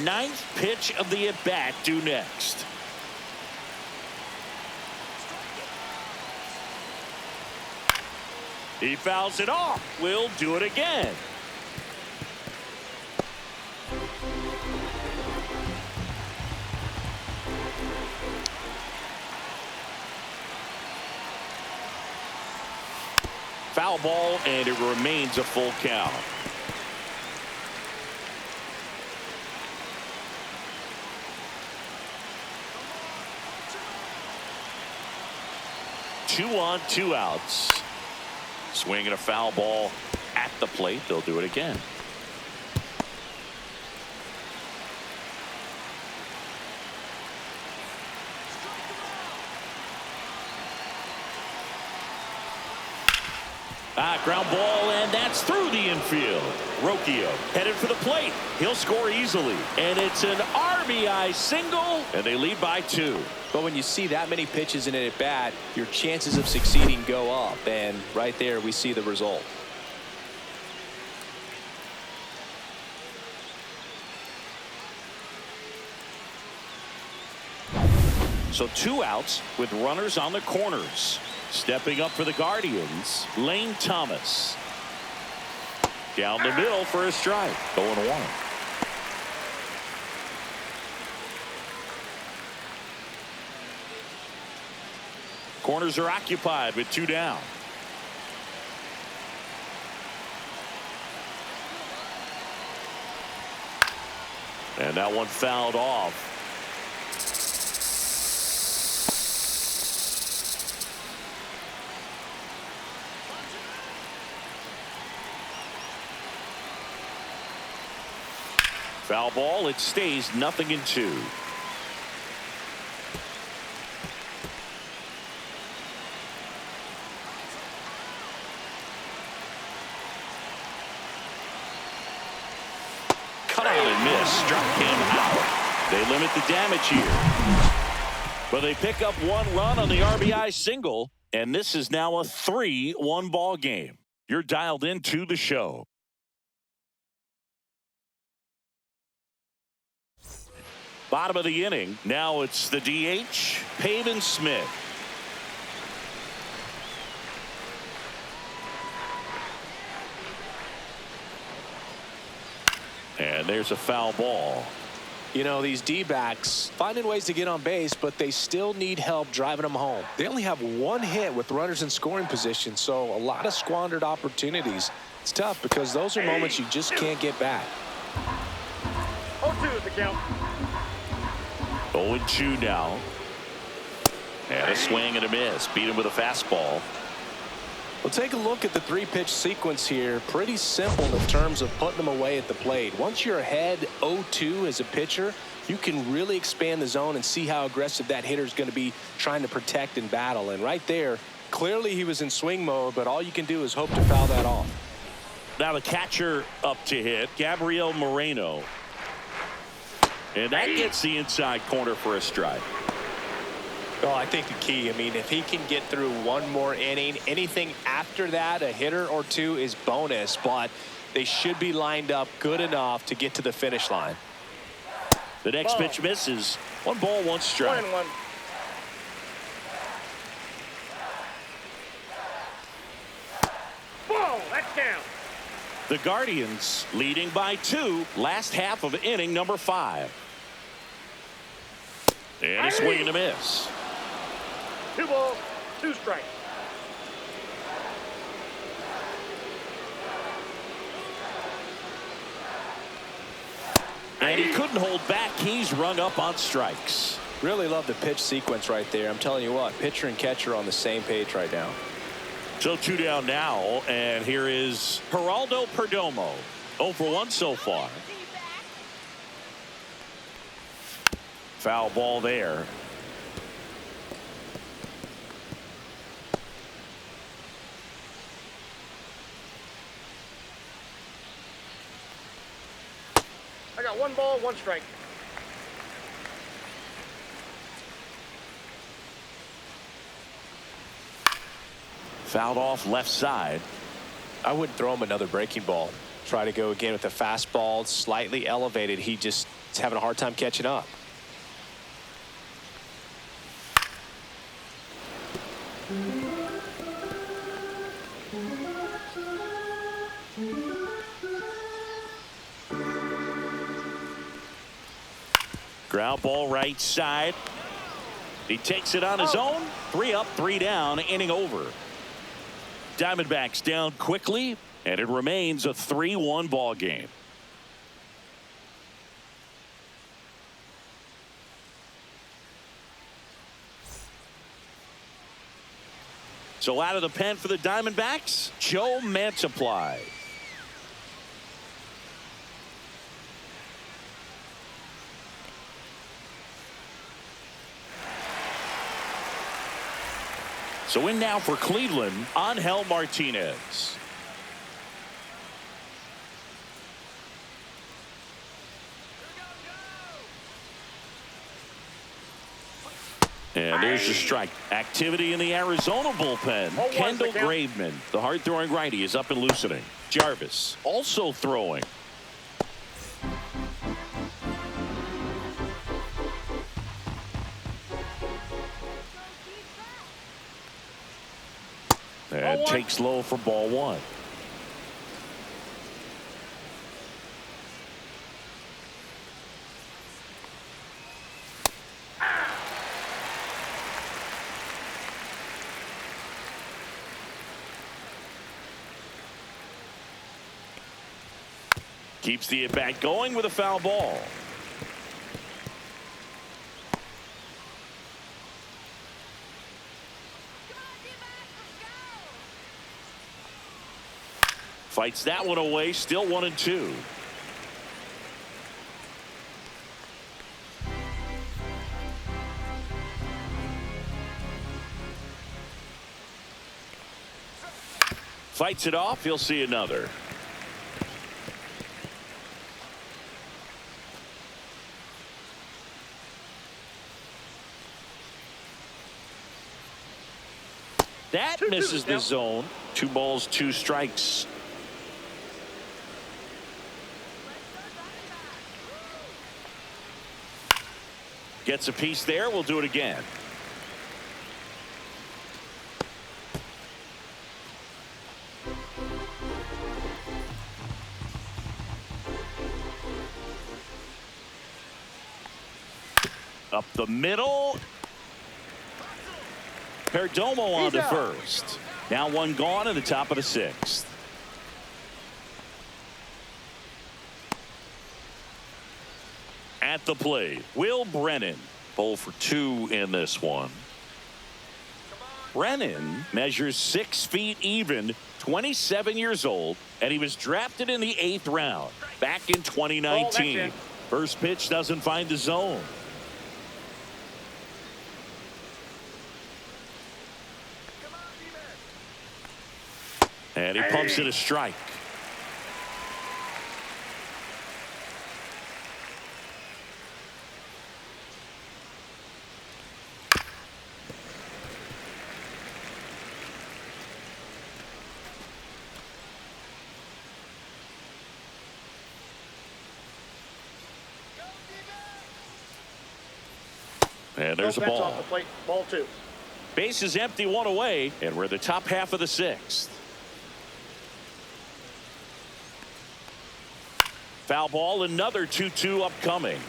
9th pitch of the at-bat due next. He fouls it off. We'll do it again. Foul ball, and it remains a full count. Two on, 2 outs. Swinging a foul ball at the plate. They'll do it again. Ground ball, and that's through the infield. Rocchio headed for the plate. He'll score easily, and it's an RBI single, and they lead by 2. But when you see that many pitches in an at bat, your chances of succeeding go up, and right there we see the result. So 2 outs with runners on the corners. Stepping up for the Guardians, Lane Thomas. Down the middle for a strike. 0-1. Corners are occupied with 2 down. And that one fouled off. Foul ball. It stays 0-2. Cut out and miss. Struck him out. They limit the damage here. Well, they pick up 1 run on the RBI single, and this is now a 3-1 ball game. You're dialed into the show. Bottom of the inning. Now it's the DH, Pavin Smith. And there's a foul ball. You know, these D-backs finding ways to get on base, but they still need help driving them home. They only have 1 hit with runners in scoring position, so a lot of squandered opportunities. It's tough because those are moments you just can't get back. 0-2 is the count. 0-2 now. And a swing and a miss. Beat him with a fastball. Well, take a look at the 3-pitch sequence here. Pretty simple in terms of putting them away at the plate. Once you're ahead 0-2 as a pitcher, you can really expand the zone and see how aggressive that hitter is going to be trying to protect and battle. And right there, clearly he was in swing mode, but all you can do is hope to foul that off. Now the catcher up to hit, Gabriel Moreno. And that gets the inside corner for a strike. Well, I think the key, I mean, if he can get through 1 more inning, anything after that, a hitter or 2 is bonus, but they should be lined up good enough to get to the finish line. The next pitch misses. 1 ball, 1 strike. 1-1. Ball, that's down. The Guardians leading by 2, last half of inning number 5. And a swing and a miss. 2 balls, 2 strikes. And he couldn't hold back. He's rung up on strikes. Really love the pitch sequence right there. I'm telling you what, pitcher and catcher on the same page right now. So 2 down now, and here is Geraldo Perdomo. 0 for 1 so far. Foul ball there. I got 1 ball, 1 strike. Fouled off left side. I wouldn't throw him another breaking ball. Try to go again with the fastball, slightly elevated. He just is having a hard time catching up. Ground ball right side. He takes it on his own. 3 up, 3 down, inning over. Diamondbacks down quickly, and it remains a 3-1 ball game. So out of the pen for the Diamondbacks, Joe Mantiply. So in now for Cleveland, Angel Martinez. And there's the strike. Activity in the Arizona bullpen. Kendall Graveman, the hard-throwing righty, is up and loosening. Jarvis also throwing. And takes low for ball 1. Keeps the at-bat going with a foul ball. Fights that one away, still 1-2. Fights it off, he'll see another. That 2-2 misses the now. zone. 2 balls, 2 strikes. Gets a piece there. We'll do it again. Up the middle. Perdomo on to first. Now 1 gone in the top of the 6th. At the plate, Will Brennan. 0 for 2 in this one. Brennan measures 6 feet even, 27 years old, and he was drafted in the 8th round back in 2019. First pitch doesn't find the zone. And he pumps it a strike. And there's a ball. Off the plate. Ball 2. Base is empty, 1 away, and we're in the top half of the 6th. Foul ball, another 2-2 upcoming.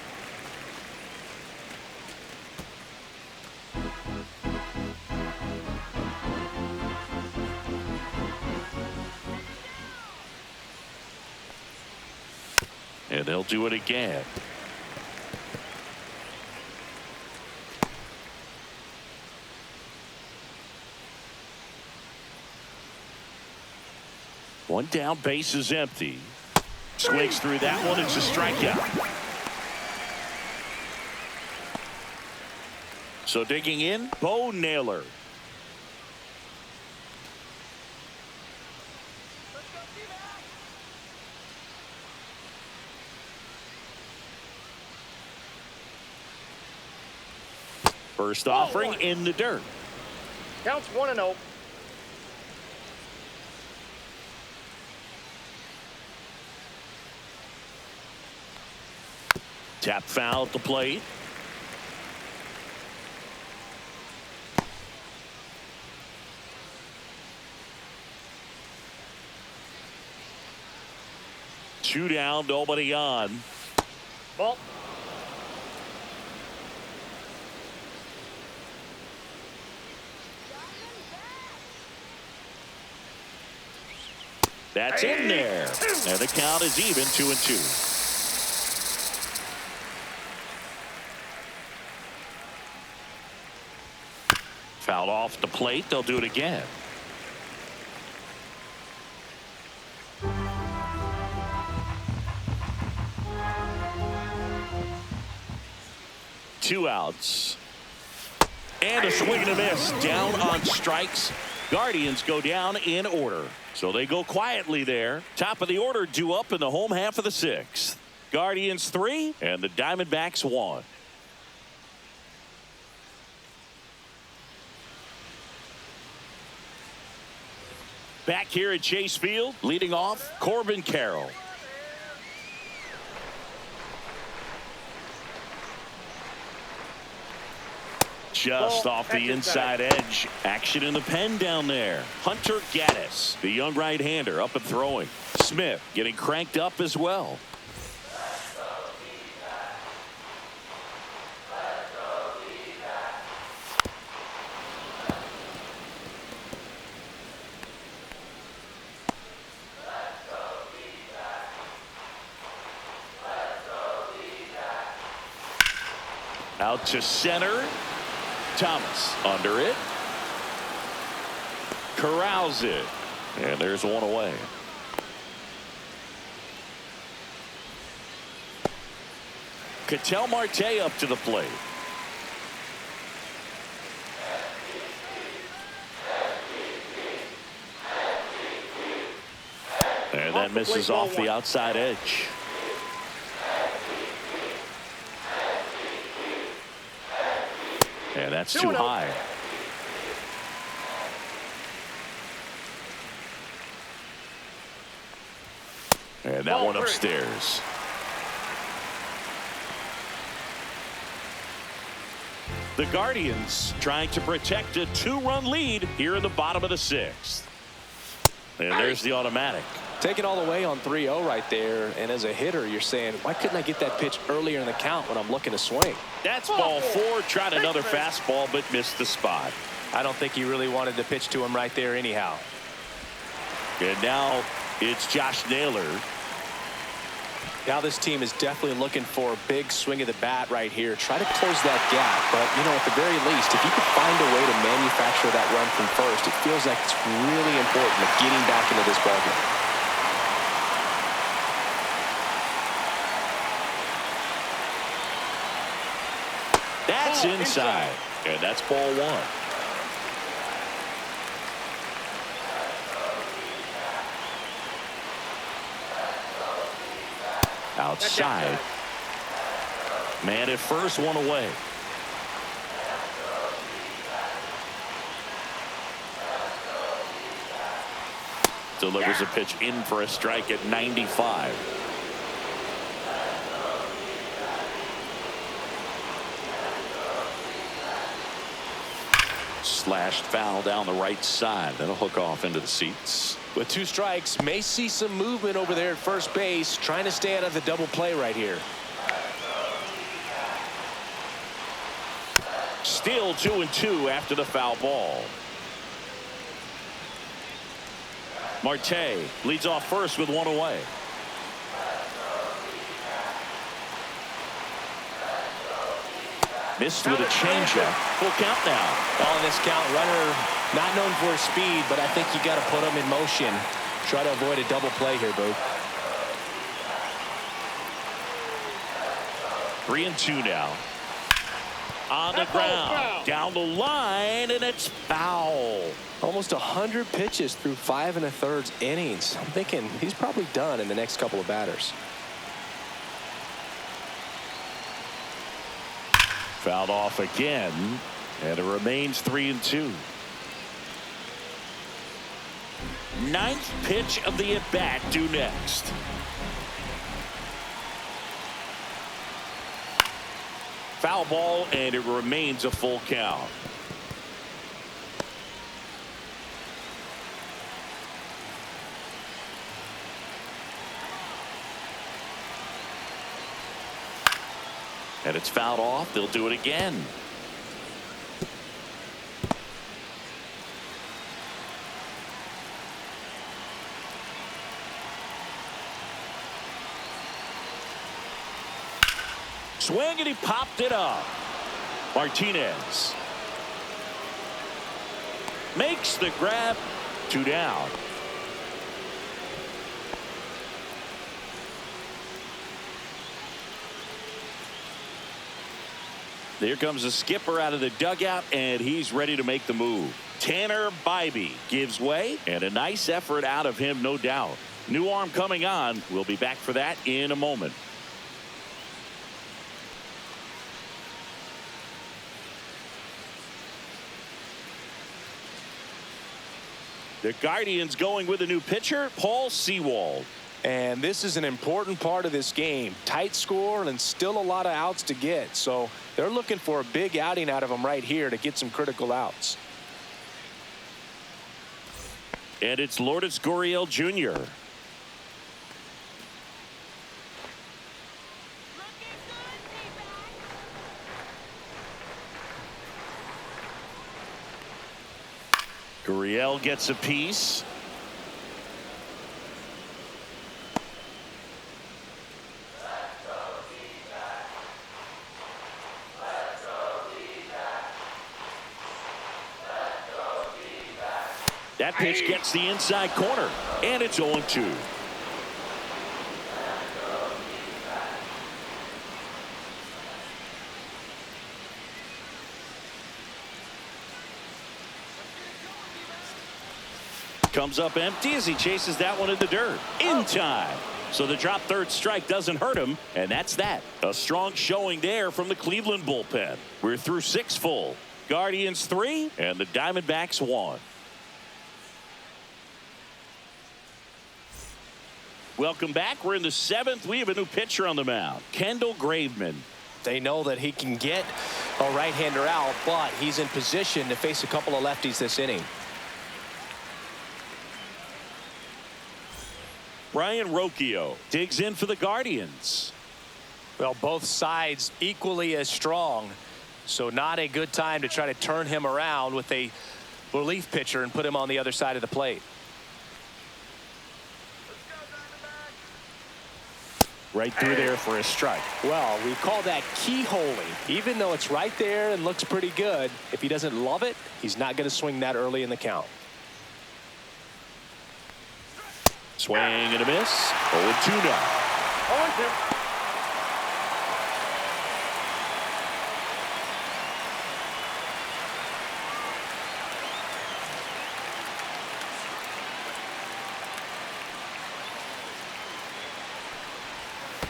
And they'll do it again. One down, base is empty. Swings through that one. It's a strikeout. So digging in, Bo Naylor. First offering in the dirt. Counts 1-0. Tap foul at the plate. Two down, nobody on. Ball. That's in there. And the count is even, 2-2. Fouled off the plate. They'll do it again. Two outs. And a swing and a miss. Down on strikes. Guardians go down in order. So they go quietly there. Top of the order due up in the home half of the 6th. Guardians 3 and the Diamondbacks 1. Back here at Chase Field, leading off, Corbin Carroll. Just off the inside edge. Action in the pen down there. Hunter Gaddis, the young right-hander, up and throwing. Smith getting cranked up as well. Out to center. Thomas under it. Corrals it. And there's one away. Ketel Marte up to the plate. And that misses off the outside edge. And that's too high. And that one upstairs. The Guardians trying to protect a 2-run lead here in the bottom of the 6th. And there's the automatic. Taking all the way on 3-0 right there. And as a hitter, you're saying, why couldn't I get that pitch earlier in the count when I'm looking to swing? That's ball 4. Tried another fastball, but missed the spot. I don't think he really wanted to pitch to him right there anyhow. And now it's Josh Naylor. Now this team is definitely looking for a big swing of the bat right here. Try to close that gap. But, you know, at the very least, if you could find a way to manufacture that run from first, it feels like it's really important of getting back into this ballgame. That's inside. And that's ball 1. Outside. Man at first, 1 away. Delivers a pitch in for a strike at 95. Slashed foul down the right side. That'll hook off into the seats. With 2 strikes, may see some movement over there at first base, trying to stay out of the double play right here. Still 2-2 after the foul ball. Marte leads off first with 1 away. Missed with a changeup. Full count now. On this count, runner not known for his speed, but I think you got to put him in motion. Try to avoid a double play here, Boo. 3-2 now. On the ground. Down the line, and it's foul. Almost 100 pitches through 5 1/3 innings. I'm thinking he's probably done in the next couple of batters. Fouled off again, and it remains 3-2. 9th pitch of the at-bat due next. Foul ball, and it remains a full count. And it's fouled off. They'll do it again. Swing, and he popped it up. Martinez makes the grab. 2 down. Here comes the skipper out of the dugout, and he's ready to make the move. Tanner Bybee gives way, and a nice effort out of him, no doubt. New arm coming on. We'll be back for that in a moment. The Guardians going with a new pitcher, Paul Sewald. And this is an important part of this game. Tight score and still a lot of outs to get. So they're looking for a big outing out of him right here to get some critical outs. And it's Lourdes Gurriel Jr. Gurriel gets a piece. That pitch gets the inside corner, and it's 0-2. Comes up empty as he chases that one in the dirt. In time. So the drop third strike doesn't hurt him, and that's that. A strong showing there from the Cleveland bullpen. We're through 6 full. Guardians 3 and the Diamondbacks 1. Welcome back. We're in the 7th. We have a new pitcher on the mound, Kendall Graveman. They know that he can get a right-hander out, but he's in position to face a couple of lefties this inning. Brian Rocchio digs in for the Guardians. Well, both sides equally as strong, so not a good time to try to turn him around with a relief pitcher and put him on the other side of the plate. Right through there for a strike. Well, we call that keyholing. Even though it's right there and looks pretty good, if he doesn't love it, he's not going to swing that early in the count. Swing and a miss. 0-2 now. 0-2.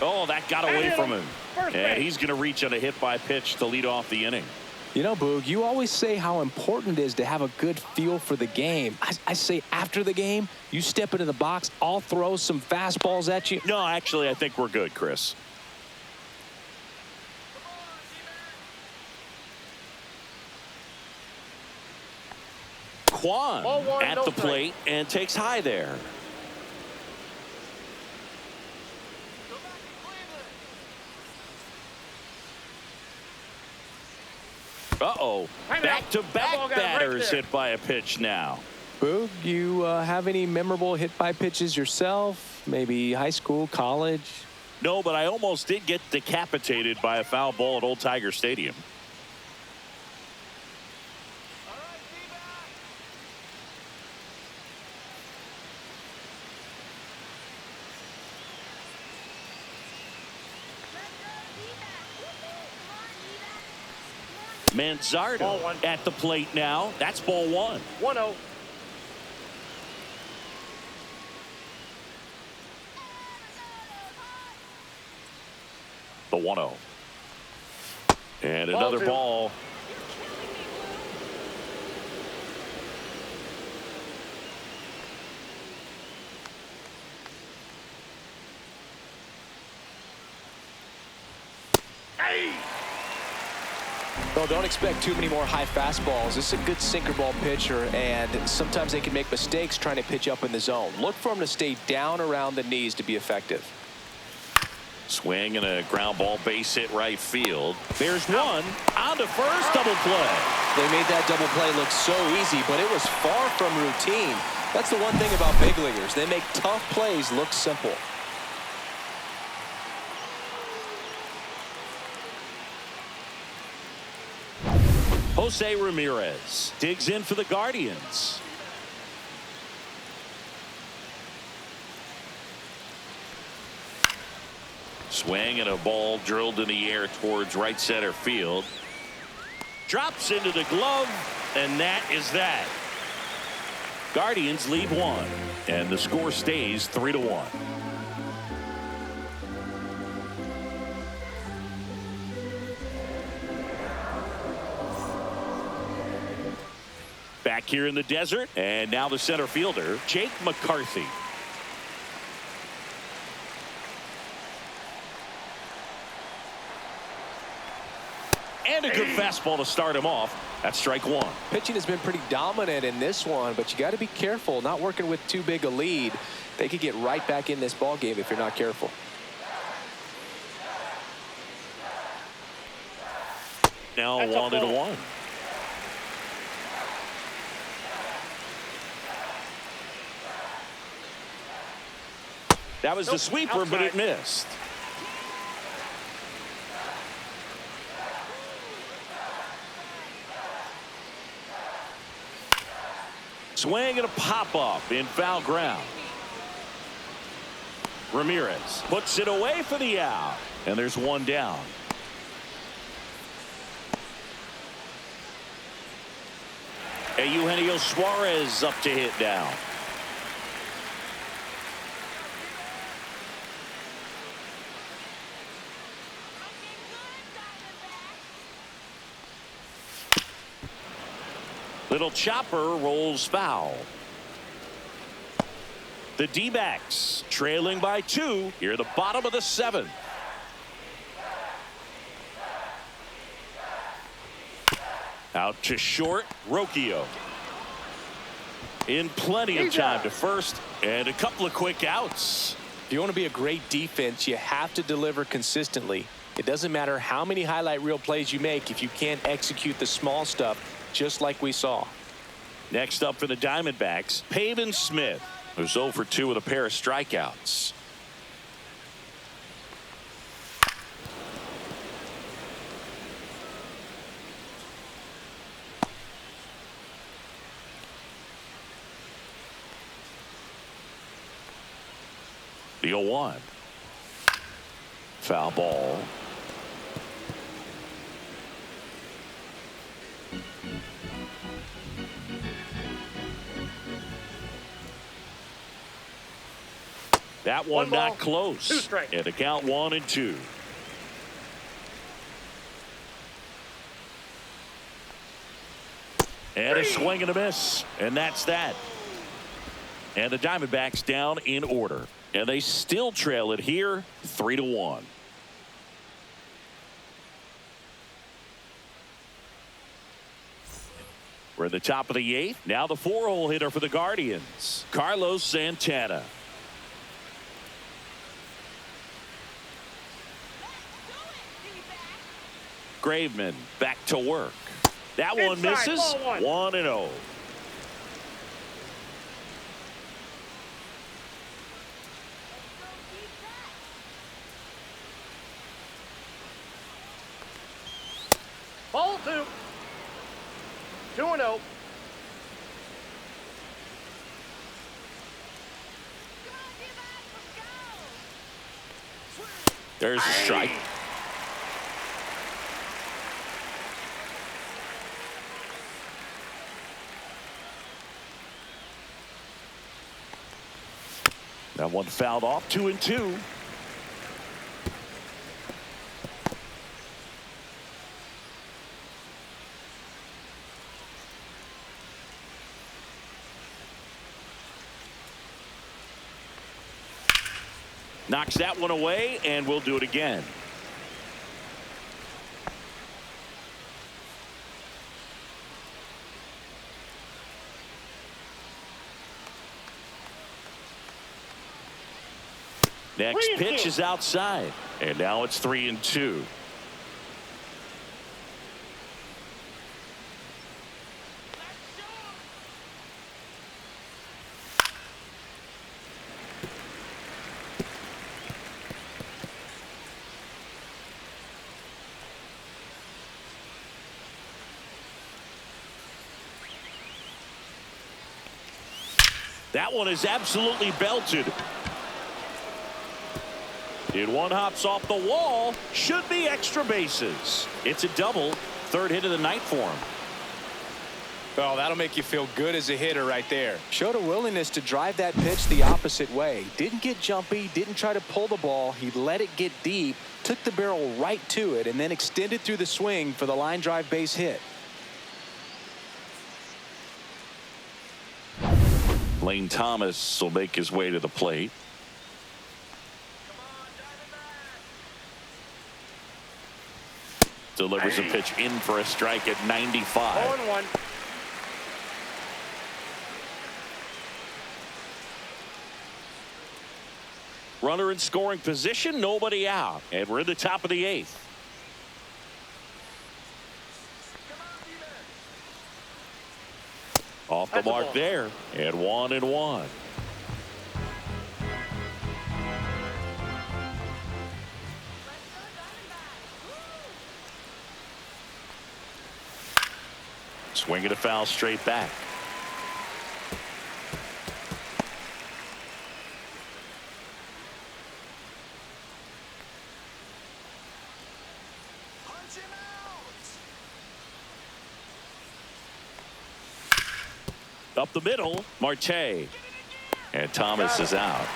Oh, that got away from him. First And base. he's going to reach on a hit by pitch to lead off the inning. You know, Boog, you always say how important it is to have a good feel for the game. I say after the game, you step into the box, I'll throw some fastballs at you. No, actually, I think we're good, Chris. Kwan Ball one, at no the strike. plate and takes high there. Uh-oh. That ball Back-to-back got him right batters there. hit by a pitch now. Boog, you have any memorable hit-by pitches yourself? Maybe high school, college? No, but I almost did get decapitated by a foul ball at Old Tiger Stadium. Ball Manzardo one. at the plate now. That's ball one. 1-0. The 1-0. And Ball another two. ball. Well, don't expect too many more high fastballs. This is a good sinker ball pitcher, and sometimes they can make mistakes trying to pitch up in the zone. Look for him to stay down around the knees to be effective. Swing and a ground ball base hit right field. There's one on to first, double play. They made that double play look so easy, but it was far from routine. That's the one thing about big leaguers. They make tough plays look simple. Jose Ramirez digs in for the Guardians. Swing and a ball drilled in the air towards right center field. Drops into the glove, and that is that. Guardians lead one, and the score stays 3-1. Back here in the desert, and now the center fielder, Jake McCarthy. And a good fastball to start him off. That's strike one. Pitching has been pretty dominant in this one, but you got to be careful not working with too big a lead. They could get right back in this ball game if you're not careful. Now That's a 1-1. ball. That was the Nope, sweeper, but it outside. missed. Swing and a pop-up in foul ground. Ramirez puts it away for the out. And there's one down. Eugenio Suarez up to hit now. Little chopper rolls foul. The D-backs trailing by 2 here, the bottom of the 7th. Out to short, Rocchio. In plenty of time to first, and a couple of quick outs. If you want to be a great defense, you have to deliver consistently. It doesn't matter how many highlight reel plays you make if you can't execute the small stuff, just like we saw. Next up for the Diamondbacks, Pavin Smith, who's 0 for 2 with a pair of strikeouts. The 0-1. Foul ball. That one not close. 2 strikes. And the count 1-2. And a swing and a miss. And that's that. And the Diamondbacks down in order. And they still trail it here 3-1. We're at the top of the 8th. Now the 4-hole hitter for the Guardians, Carlos Santana. Graveman back to work. That one misses. 1-0. Ball 2. 2-0. There's a strike. That one fouled off. 2-2. Knocks that one away, and we'll do it again. Next pitch is outside, and now it's 3-2. That one is absolutely belted. And one hops off the wall. Should be extra bases. It's a double. 3rd hit of the night for him. Oh, that'll make you feel good as a hitter right there. Showed a willingness to drive that pitch the opposite way. Didn't get jumpy, didn't try to pull the ball. He let it get deep, took the barrel right to it, and then extended through the swing for the line drive base hit. Lane Thomas will make his way to the plate. Delivers a pitch in for a strike at 95. 0-1. Runner in scoring position, nobody out. And we're in the top of the 8th. Off the mark there, and 1-1. Swing and a foul straight back. Up the middle, Marte. And Thomas is out.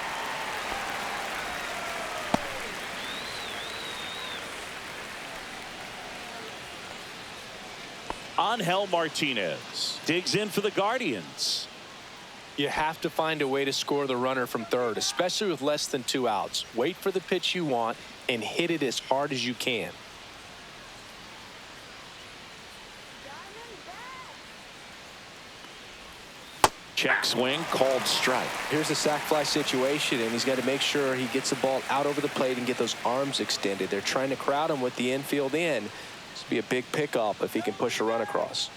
Angel Martinez digs in for the Guardians. You have to find a way to score the runner from third, especially with less than 2 outs. Wait for the pitch you want and hit it as hard as you can. Check swing, called strike. Here's a sac fly situation, and he's got to make sure he gets the ball out over the plate and get those arms extended. They're trying to crowd him with the infield in. This would be a big pickup if he can push a run across.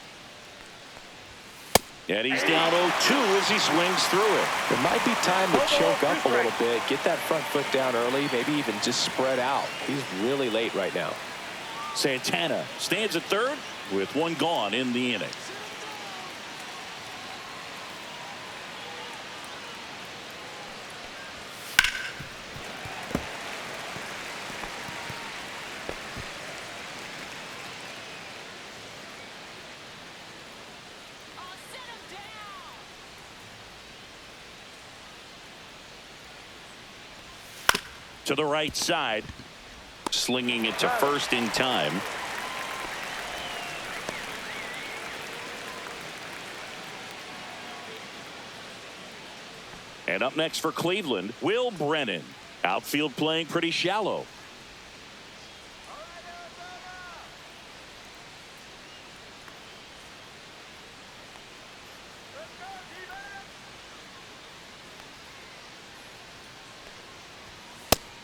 And he's down 0-2 as he swings through it. There might be time to choke up a little bit, get that front foot down early, maybe even just spread out. He's really late right now. Santana stands at third with 1 gone in the inning. To the right side, slinging it to first in time. And up next for Cleveland, Will Brennan. Outfield playing pretty shallow.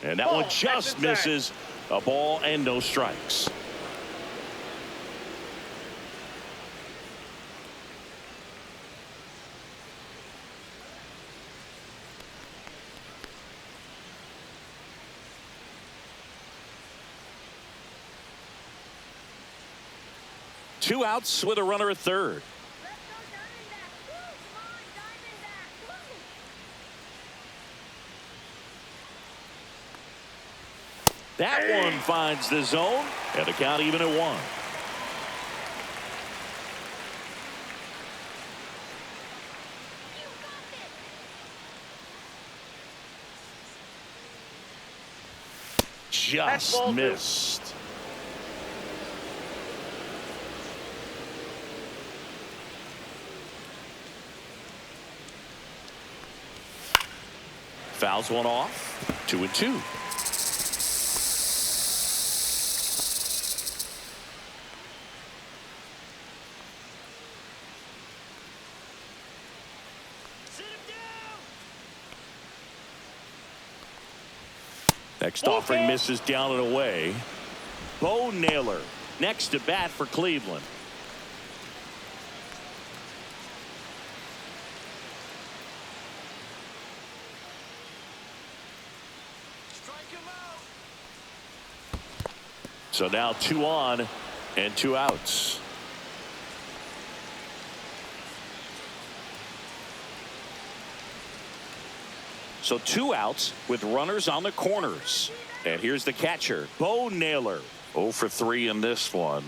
And that one just misses. A ball and no strikes. Two outs with a runner at third. That one finds the zone, and the count even at 1. Just missed. Fouls one off. 2-2. Next offering misses down and away. Bo Naylor next to bat for Cleveland. So now 2 on and 2 outs. So 2 outs with runners on the corners. And here's the catcher, Bo Naylor. 0 for 3 in this one.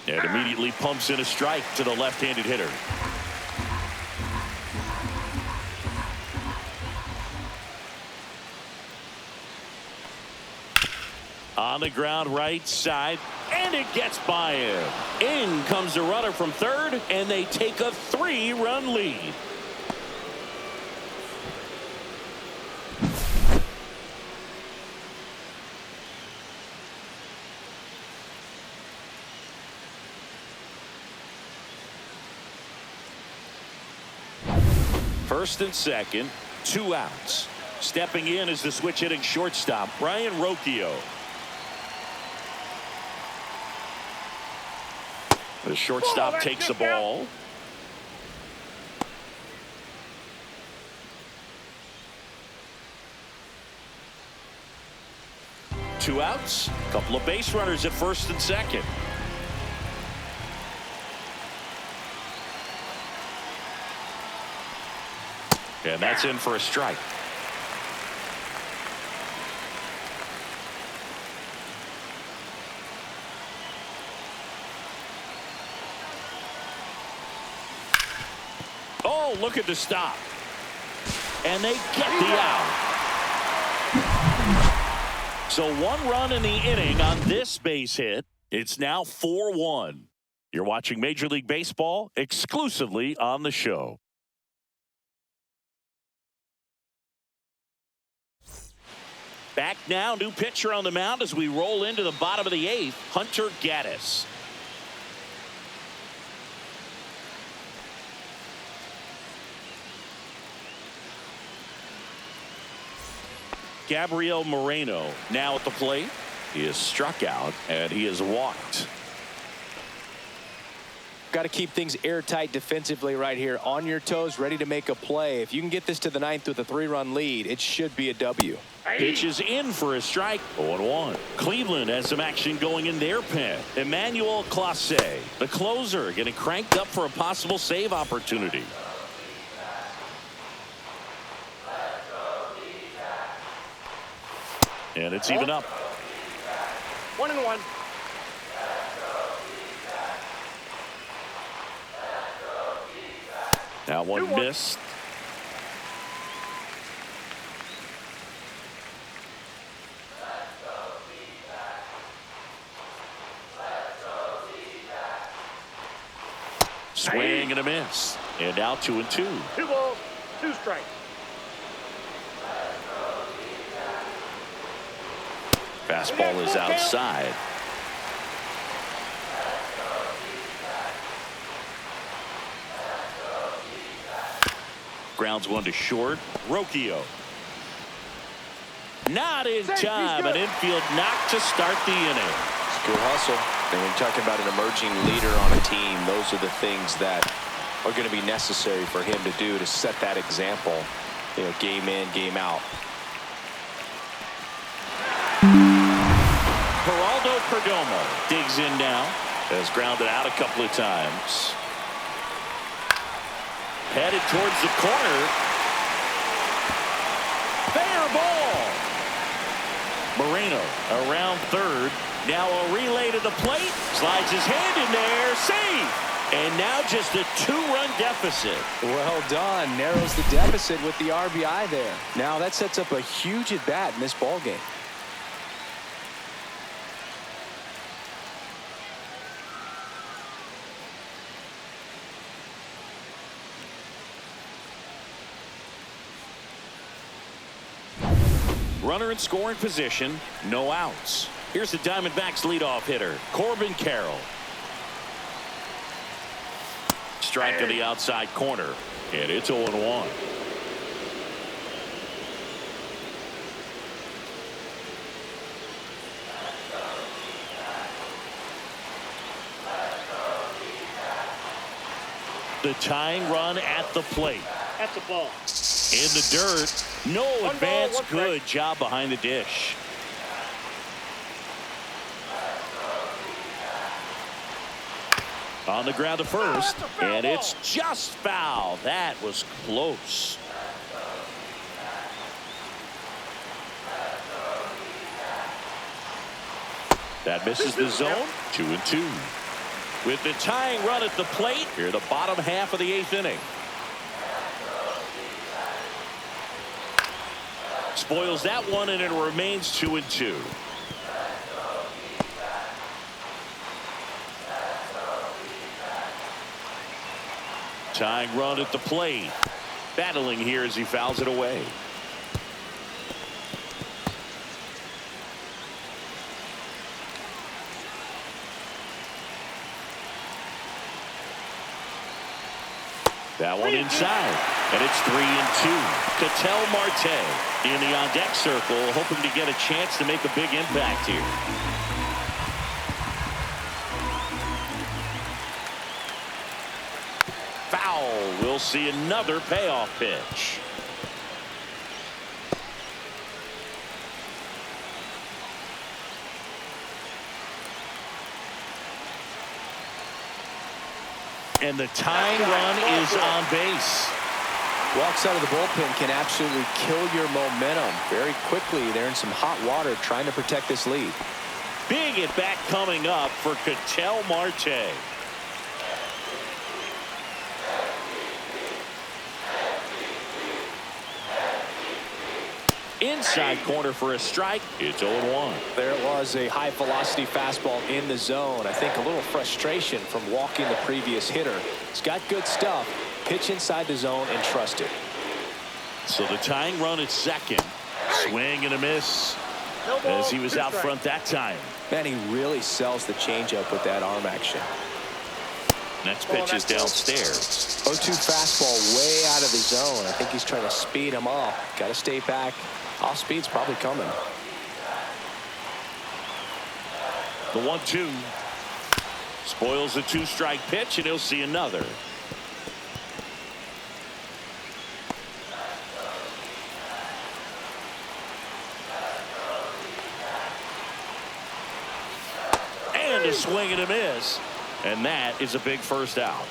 And immediately pumps in a strike to the left-handed hitter. On the ground right side, and it gets by him. In comes the runner from third, and they take a 3-run lead. First and second, 2 outs. Stepping in is the switch hitting shortstop, Brian Rocchio. The shortstop takes the ball. Two outs, a couple of base runners at first and second. And that's in for a strike. Oh, look at the stop. And they get the out. So 1 run in the inning on this base hit. It's now 4-1. You're watching Major League Baseball exclusively on the show. Back now, new pitcher on the mound as we roll into the bottom of the 8th, Hunter Gaddis. Gabriel Moreno now at the plate. He is struck out and he is walked. Got to keep things airtight defensively right here. On your toes, ready to make a play. If you can get this to the 9th with a 3-run lead, it should be a W. Pitch is in for a strike. 0-1. Cleveland has some action going in their pen. Emmanuel Clase, the closer, getting cranked up for a possible save opportunity. And it's even up. 1-1. Now one missed. Swing and a miss. And now 2-2. 2 balls, 2 strikes. Fastball is outside. Grounds one to short. Rocchio. Not in time. An infield knock to start the inning. It's good hustle. And when you're talking about an emerging leader on a team, those are the things that are going to be necessary for him to do to set that example, you know, game in, game out. Geraldo Perdomo digs in now. Has grounded out a couple of times. Headed towards the corner. Fair ball. Moreno around third. Now a relay to the plate. Slides his hand in there. Safe. And now just a 2-run deficit. Well done. Narrows the deficit with the RBI there. Now that sets up a huge at bat in this ball game. Runner in scoring position, no outs. Here's the Diamondbacks leadoff hitter, Corbin Carroll. Strike to the outside corner, and it's 0-1. The tying run at the plate. That's a ball. In the dirt. No advance. Good job behind the dish. On the ground to first. And it's just foul. That was close. That misses the zone. 2-2. With the tying run at the plate, here the bottom half of the 8th inning. Spoils that one, and it remains 2-2. Tying run at the plate. Battling here as he fouls it away. That one inside, and it's 3-2. Ketel Marte in the on-deck circle, hoping to get a chance to make a big impact here. Foul. We'll see another payoff pitch. And the tying run is on base. Walks out of the bullpen can absolutely kill your momentum very quickly. They're in some hot water trying to protect this lead. Big at bat coming up for Ketel Marte. Inside corner for a strike. It's 0-1. There it was, a high velocity fastball in the zone. I think a little frustration from walking the previous hitter. He's got good stuff. Pitch inside the zone and trust it. So the tying run at second. Swing and a miss as he was out front that time. Man, he really sells the changeup with that arm action. Next pitch is downstairs. 0-2 fastball way out of the zone. I think he's trying to speed him up. Got to stay back. Off speed's probably coming. The 1-2 spoils the 2-strike pitch, and he'll see another. And a swing and a miss. And that is a big first out.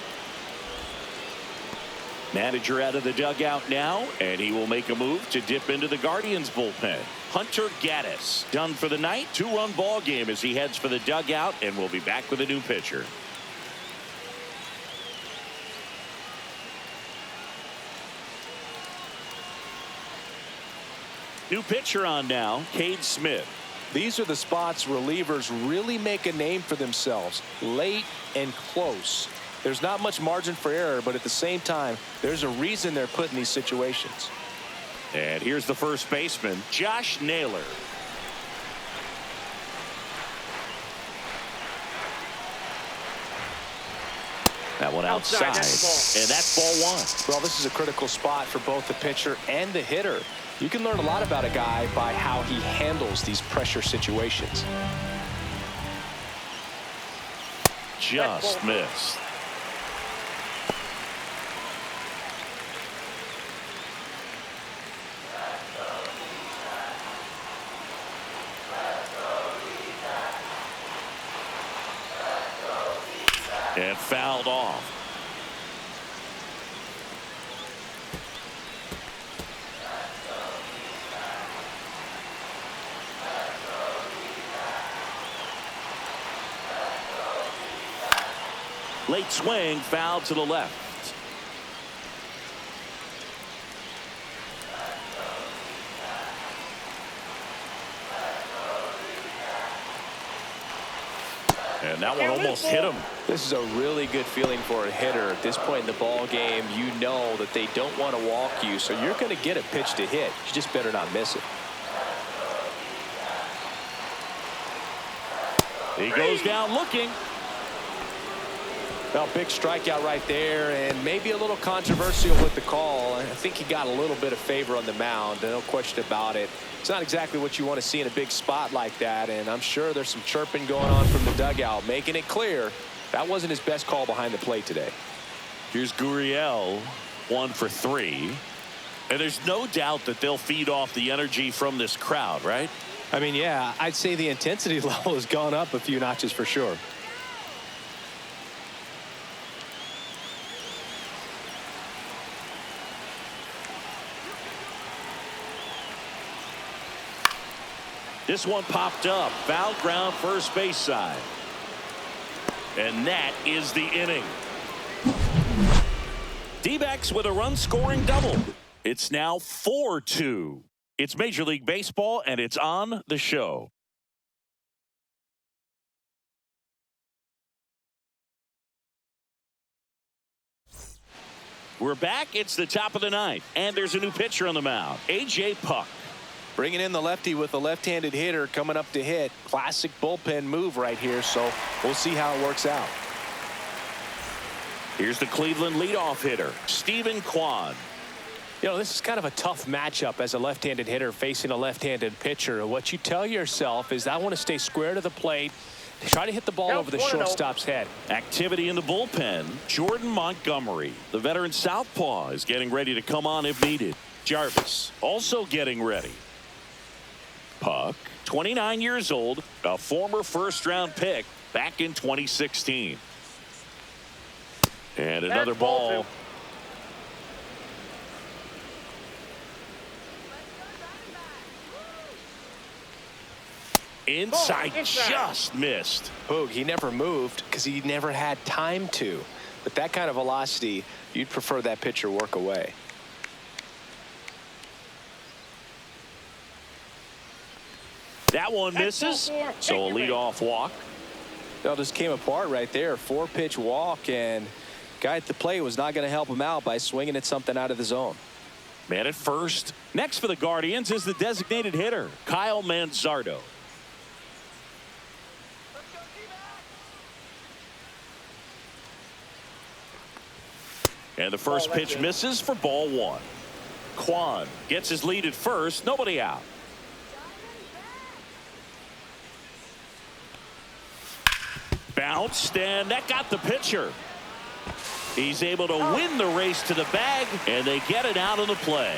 Manager out of the dugout now, and he will make a move to dip into the Guardians bullpen. Hunter Gaddis done for the night. 2-run ball game as he heads for the dugout, and we'll be back with a new pitcher. New pitcher on now, Cade Smith. These are the spots relievers really make a name for themselves. Late and close. There's not much margin for error, but at the same time, there's a reason they're put in these situations. And here's the first baseman, Josh Naylor. That one outside, and that's ball one. Well, this is a critical spot for both the pitcher and the hitter. You can learn a lot about a guy by how he handles these pressure situations. Just missed. And fouled off. Late swing, foul to the left. And that one almost hit him. This is a really good feeling for a hitter. At this point in the ball game, you know that they don't want to walk you, so you're going to get a pitch to hit. You just better not miss it. He goes down looking. Well, big strikeout right there, and maybe a little controversial with the call. I think he got a little bit of favor on the mound, no question about it. It's not exactly what you want to see in a big spot like that, and I'm sure there's some chirping going on from the dugout, making it clear that wasn't his best call behind the plate today. Here's Gurriel, 1 for 3. And there's no doubt that they'll feed off the energy from this crowd, right? I mean, yeah, I'd say the intensity level has gone up a few notches for sure. This one popped up. Foul ground first base side. And that is the inning. D-backs with a run-scoring double. It's now 4-2. It's Major League Baseball, and it's on the show. We're back. It's the top of the ninth, and there's a new pitcher on the mound, A.J. Puck. Bringing in the lefty with a left-handed hitter coming up to hit. Classic bullpen move right here, so we'll see how it works out. Here's the Cleveland leadoff hitter, Stephen Kwan. You know, this is kind of a tough matchup as a left-handed hitter facing a left-handed pitcher. What you tell yourself is, I want to stay square to the plate, try to hit the ball over the shortstop's head. Activity in the bullpen. Jordan Montgomery, the veteran southpaw, is getting ready to come on if needed. Jarvis also getting ready. Puck, 29 years old, a former first-round pick back in 2016. And another ball. Inside, just missed. Boog, he never moved because he never had time to. With that kind of velocity, you'd prefer that pitcher work away. That one misses. So a leadoff walk. Well, just came apart right there. 4-pitch walk, and guy at the plate was not going to help him out by swinging at something out of the zone. Man at first. Next for the Guardians is the designated hitter, Kyle Manzardo. And the first pitch misses for ball 1. Kwan gets his lead at first. Nobody out. Bounced, and that got the pitcher. He's able to win the race to the bag, and they get it out of the play.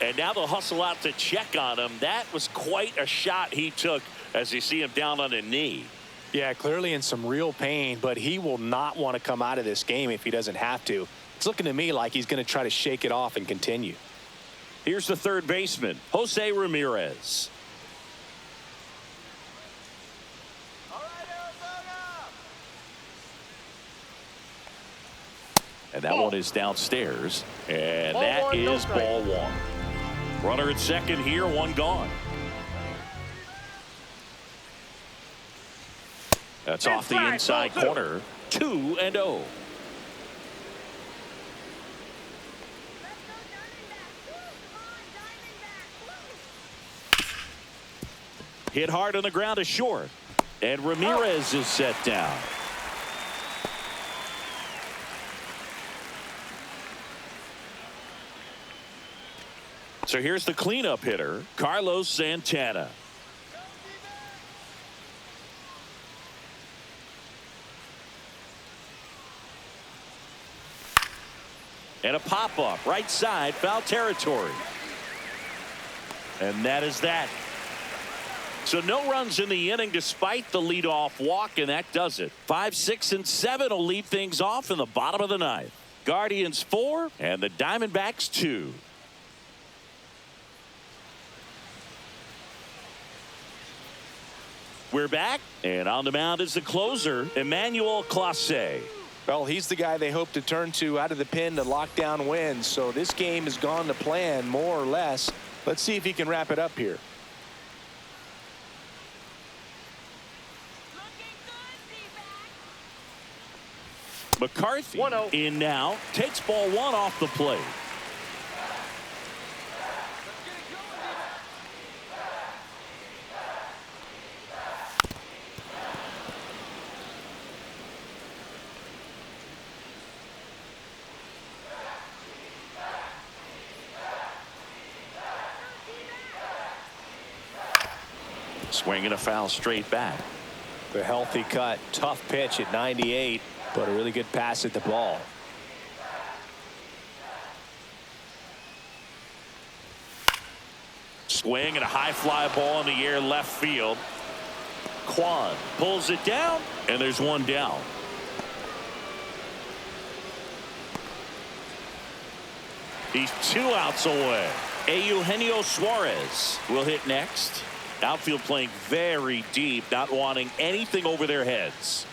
And now they'll hustle out to check on him. That was quite a shot he took as you see him down on a knee. Yeah, clearly in some real pain, but he will not want to come out of this game if he doesn't have to. It's looking to me like he's going to try to shake it off and continue. Here's the third baseman, Jose Ramirez. And that one is downstairs. And that is ball 1. Runner at second here, 1 gone. That's off the inside corner. 2-0. Hit hard on the ground to short. And Ramirez is set down. So here's the cleanup hitter, Carlos Santana. And a pop-up right side, foul territory. And that is that. So no runs in the inning despite the leadoff walk, and that does it. 5, 6, and 7 will lead things off in the bottom of the 9th. Guardians 4 and the Diamondbacks 2. We're back, and on the mound is the closer, Emmanuel Clase. Well, he's the guy they hope to turn to out of the pen to lock down wins. So this game has gone to plan, more or less. Let's see if he can wrap it up here. McCarthy in now, takes ball 1 off the plate. Swinging a foul straight back. A healthy cut, tough pitch at 98, but a really good pass at the ball. Swing and a high fly ball in the air left field. Kwan pulls it down, and there's 1 down. He's 2 outs away. Eugenio Suarez will hit next. Outfield playing very deep, not wanting anything over their heads.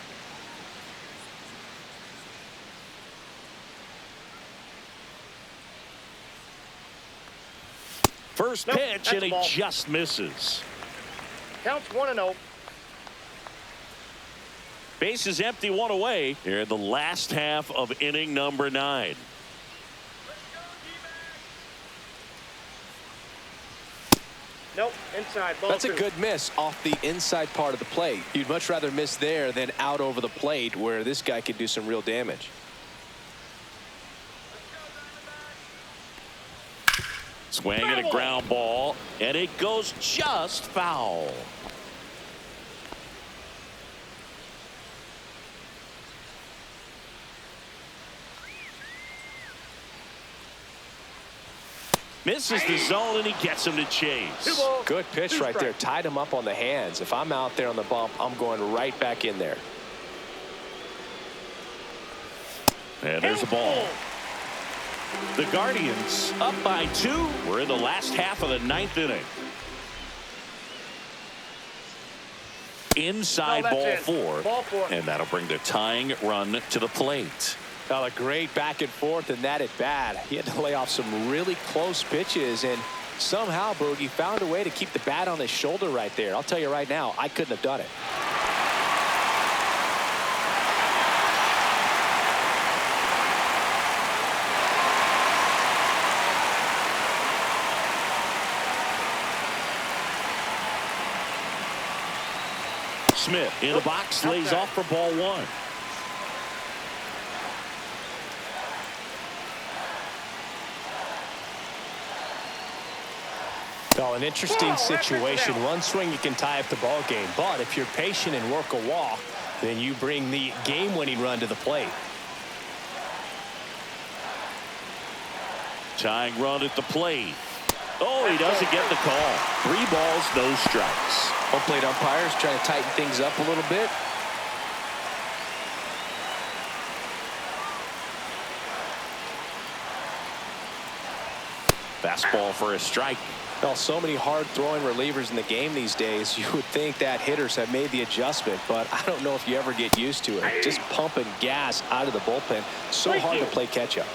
First pitch, and he just misses. Counts 1-0. Base is empty, 1 away here in the last half of inning number 9. Nope, inside. Ball That's 2. a good miss off the inside part of the plate. You'd much rather miss there than out over the plate where this guy could do some real damage. Swing and a ground ball, and it goes just foul. Misses the zone, and he gets him to chase. Good pitch right there. Tied him up on the hands. If I'm out there on the bump, I'm going right back in there. And there's a ball. The Guardians up by 2. We're in the last half of the 9th inning. Inside ball 4. And that'll bring the tying run to the plate. Well, a great back and forth in that at bat. He had to lay off some really close pitches, and Somehow, Boogie found a way to keep the bat on his shoulder right there. I'll tell you right now, I couldn't have done it. Smith in the box, lays off for ball one. Oh, an interesting situation. One swing, you can tie up the ball game. But if you're patient and work a walk, then you bring the game-winning run to the plate. Tying run at the plate. Oh, he doesn't get the call. 3 balls, no strikes. Home plate umpires trying to tighten things up a little bit. Fastball for a strike. Well, so many hard-throwing relievers in the game these days, you would think that hitters have made the adjustment, but I don't know if you ever get used to it. Just pumping gas out of the bullpen. So hard to play catch-up.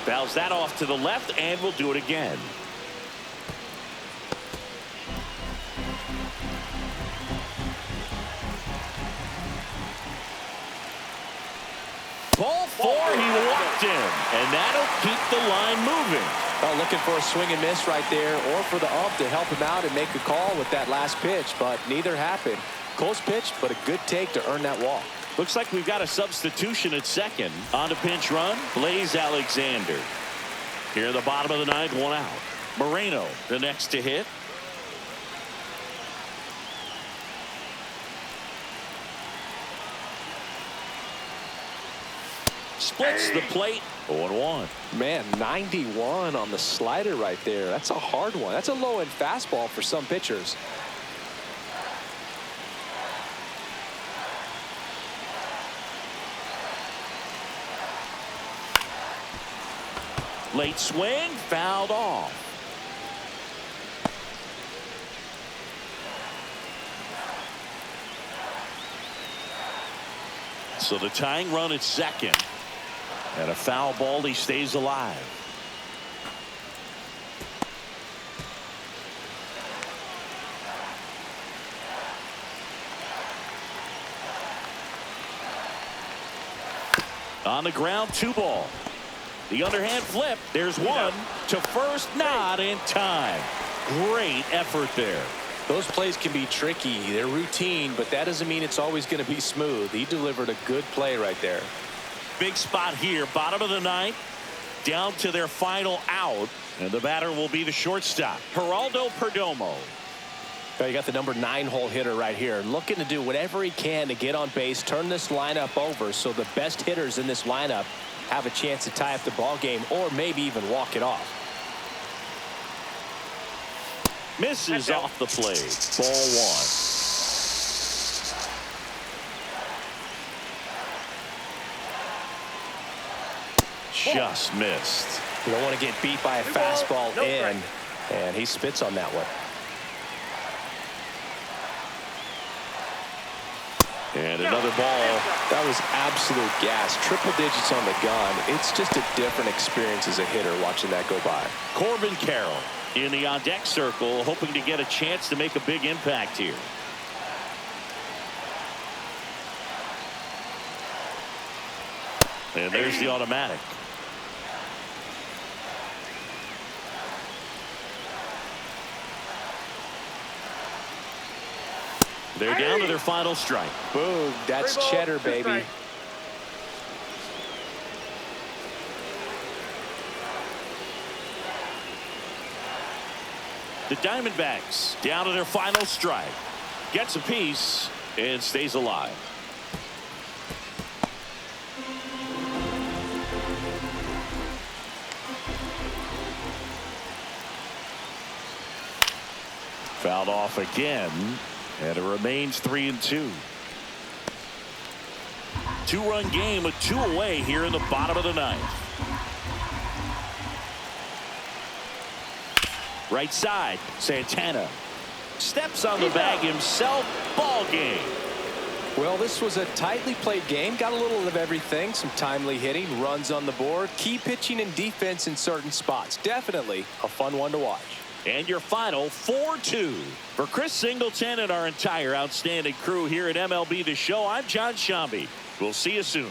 Fouls that off to the left, and we'll do it again. Ball 4, he walked him, and that'll keep the line moving. Well, looking for a swing and miss right there, or for the ump to help him out and make a call with that last pitch, but neither happened. Close pitch, but a good take to earn that walk. Looks like we've got a substitution at second. On to pinch run, Blaze Alexander. Here in the bottom of the 9th, 1 out. Moreno, the next to hit. Splits the plate, 0-1. Man, 91 on the slider right there. That's a hard one. That's a low-end fastball for some pitchers. Late swing, fouled off. So the tying run at second. And a foul ball, he stays alive. On the ground, 2 ball. The underhand flip. There's one to first, not in time. Great effort there. Those plays can be tricky. They're routine, but that doesn't mean it's always going to be smooth. He delivered a good play right there. Big spot here, bottom of the 9th, down to their final out, and the batter will be the shortstop, Geraldo Perdomo. You got the number 9 hole hitter right here, looking to do whatever he can to get on base, turn this lineup over, so the best hitters in this lineup have a chance to tie up the ball game or maybe even walk it off. Misses off the plate. Ball 1. Just missed. You don't want to get beat by a fastball in, and he spits on that one. And another ball. That was absolute gas. Triple digits on the gun. It's just a different experience as a hitter watching that go by. Corbin Carroll in the on-deck circle, hoping to get a chance to make a big impact here. And there's the automatic. They're down to their final strike. Boom. That's cheddar, baby. The Diamondbacks down to their final strike. Gets a piece and stays alive. Fouled off again. And it remains 3-2. 2-run game with 2 away here in the bottom of the 9th. Right side, Santana steps on the bag himself. Ball game. Well, this was a tightly played game. Got a little of everything. Some timely hitting, runs on the board, key pitching and defense in certain spots. Definitely a fun one to watch. And your final 4-2. For Chris Singleton and our entire outstanding crew here at MLB The Show, I'm John Shambi. We'll see you soon.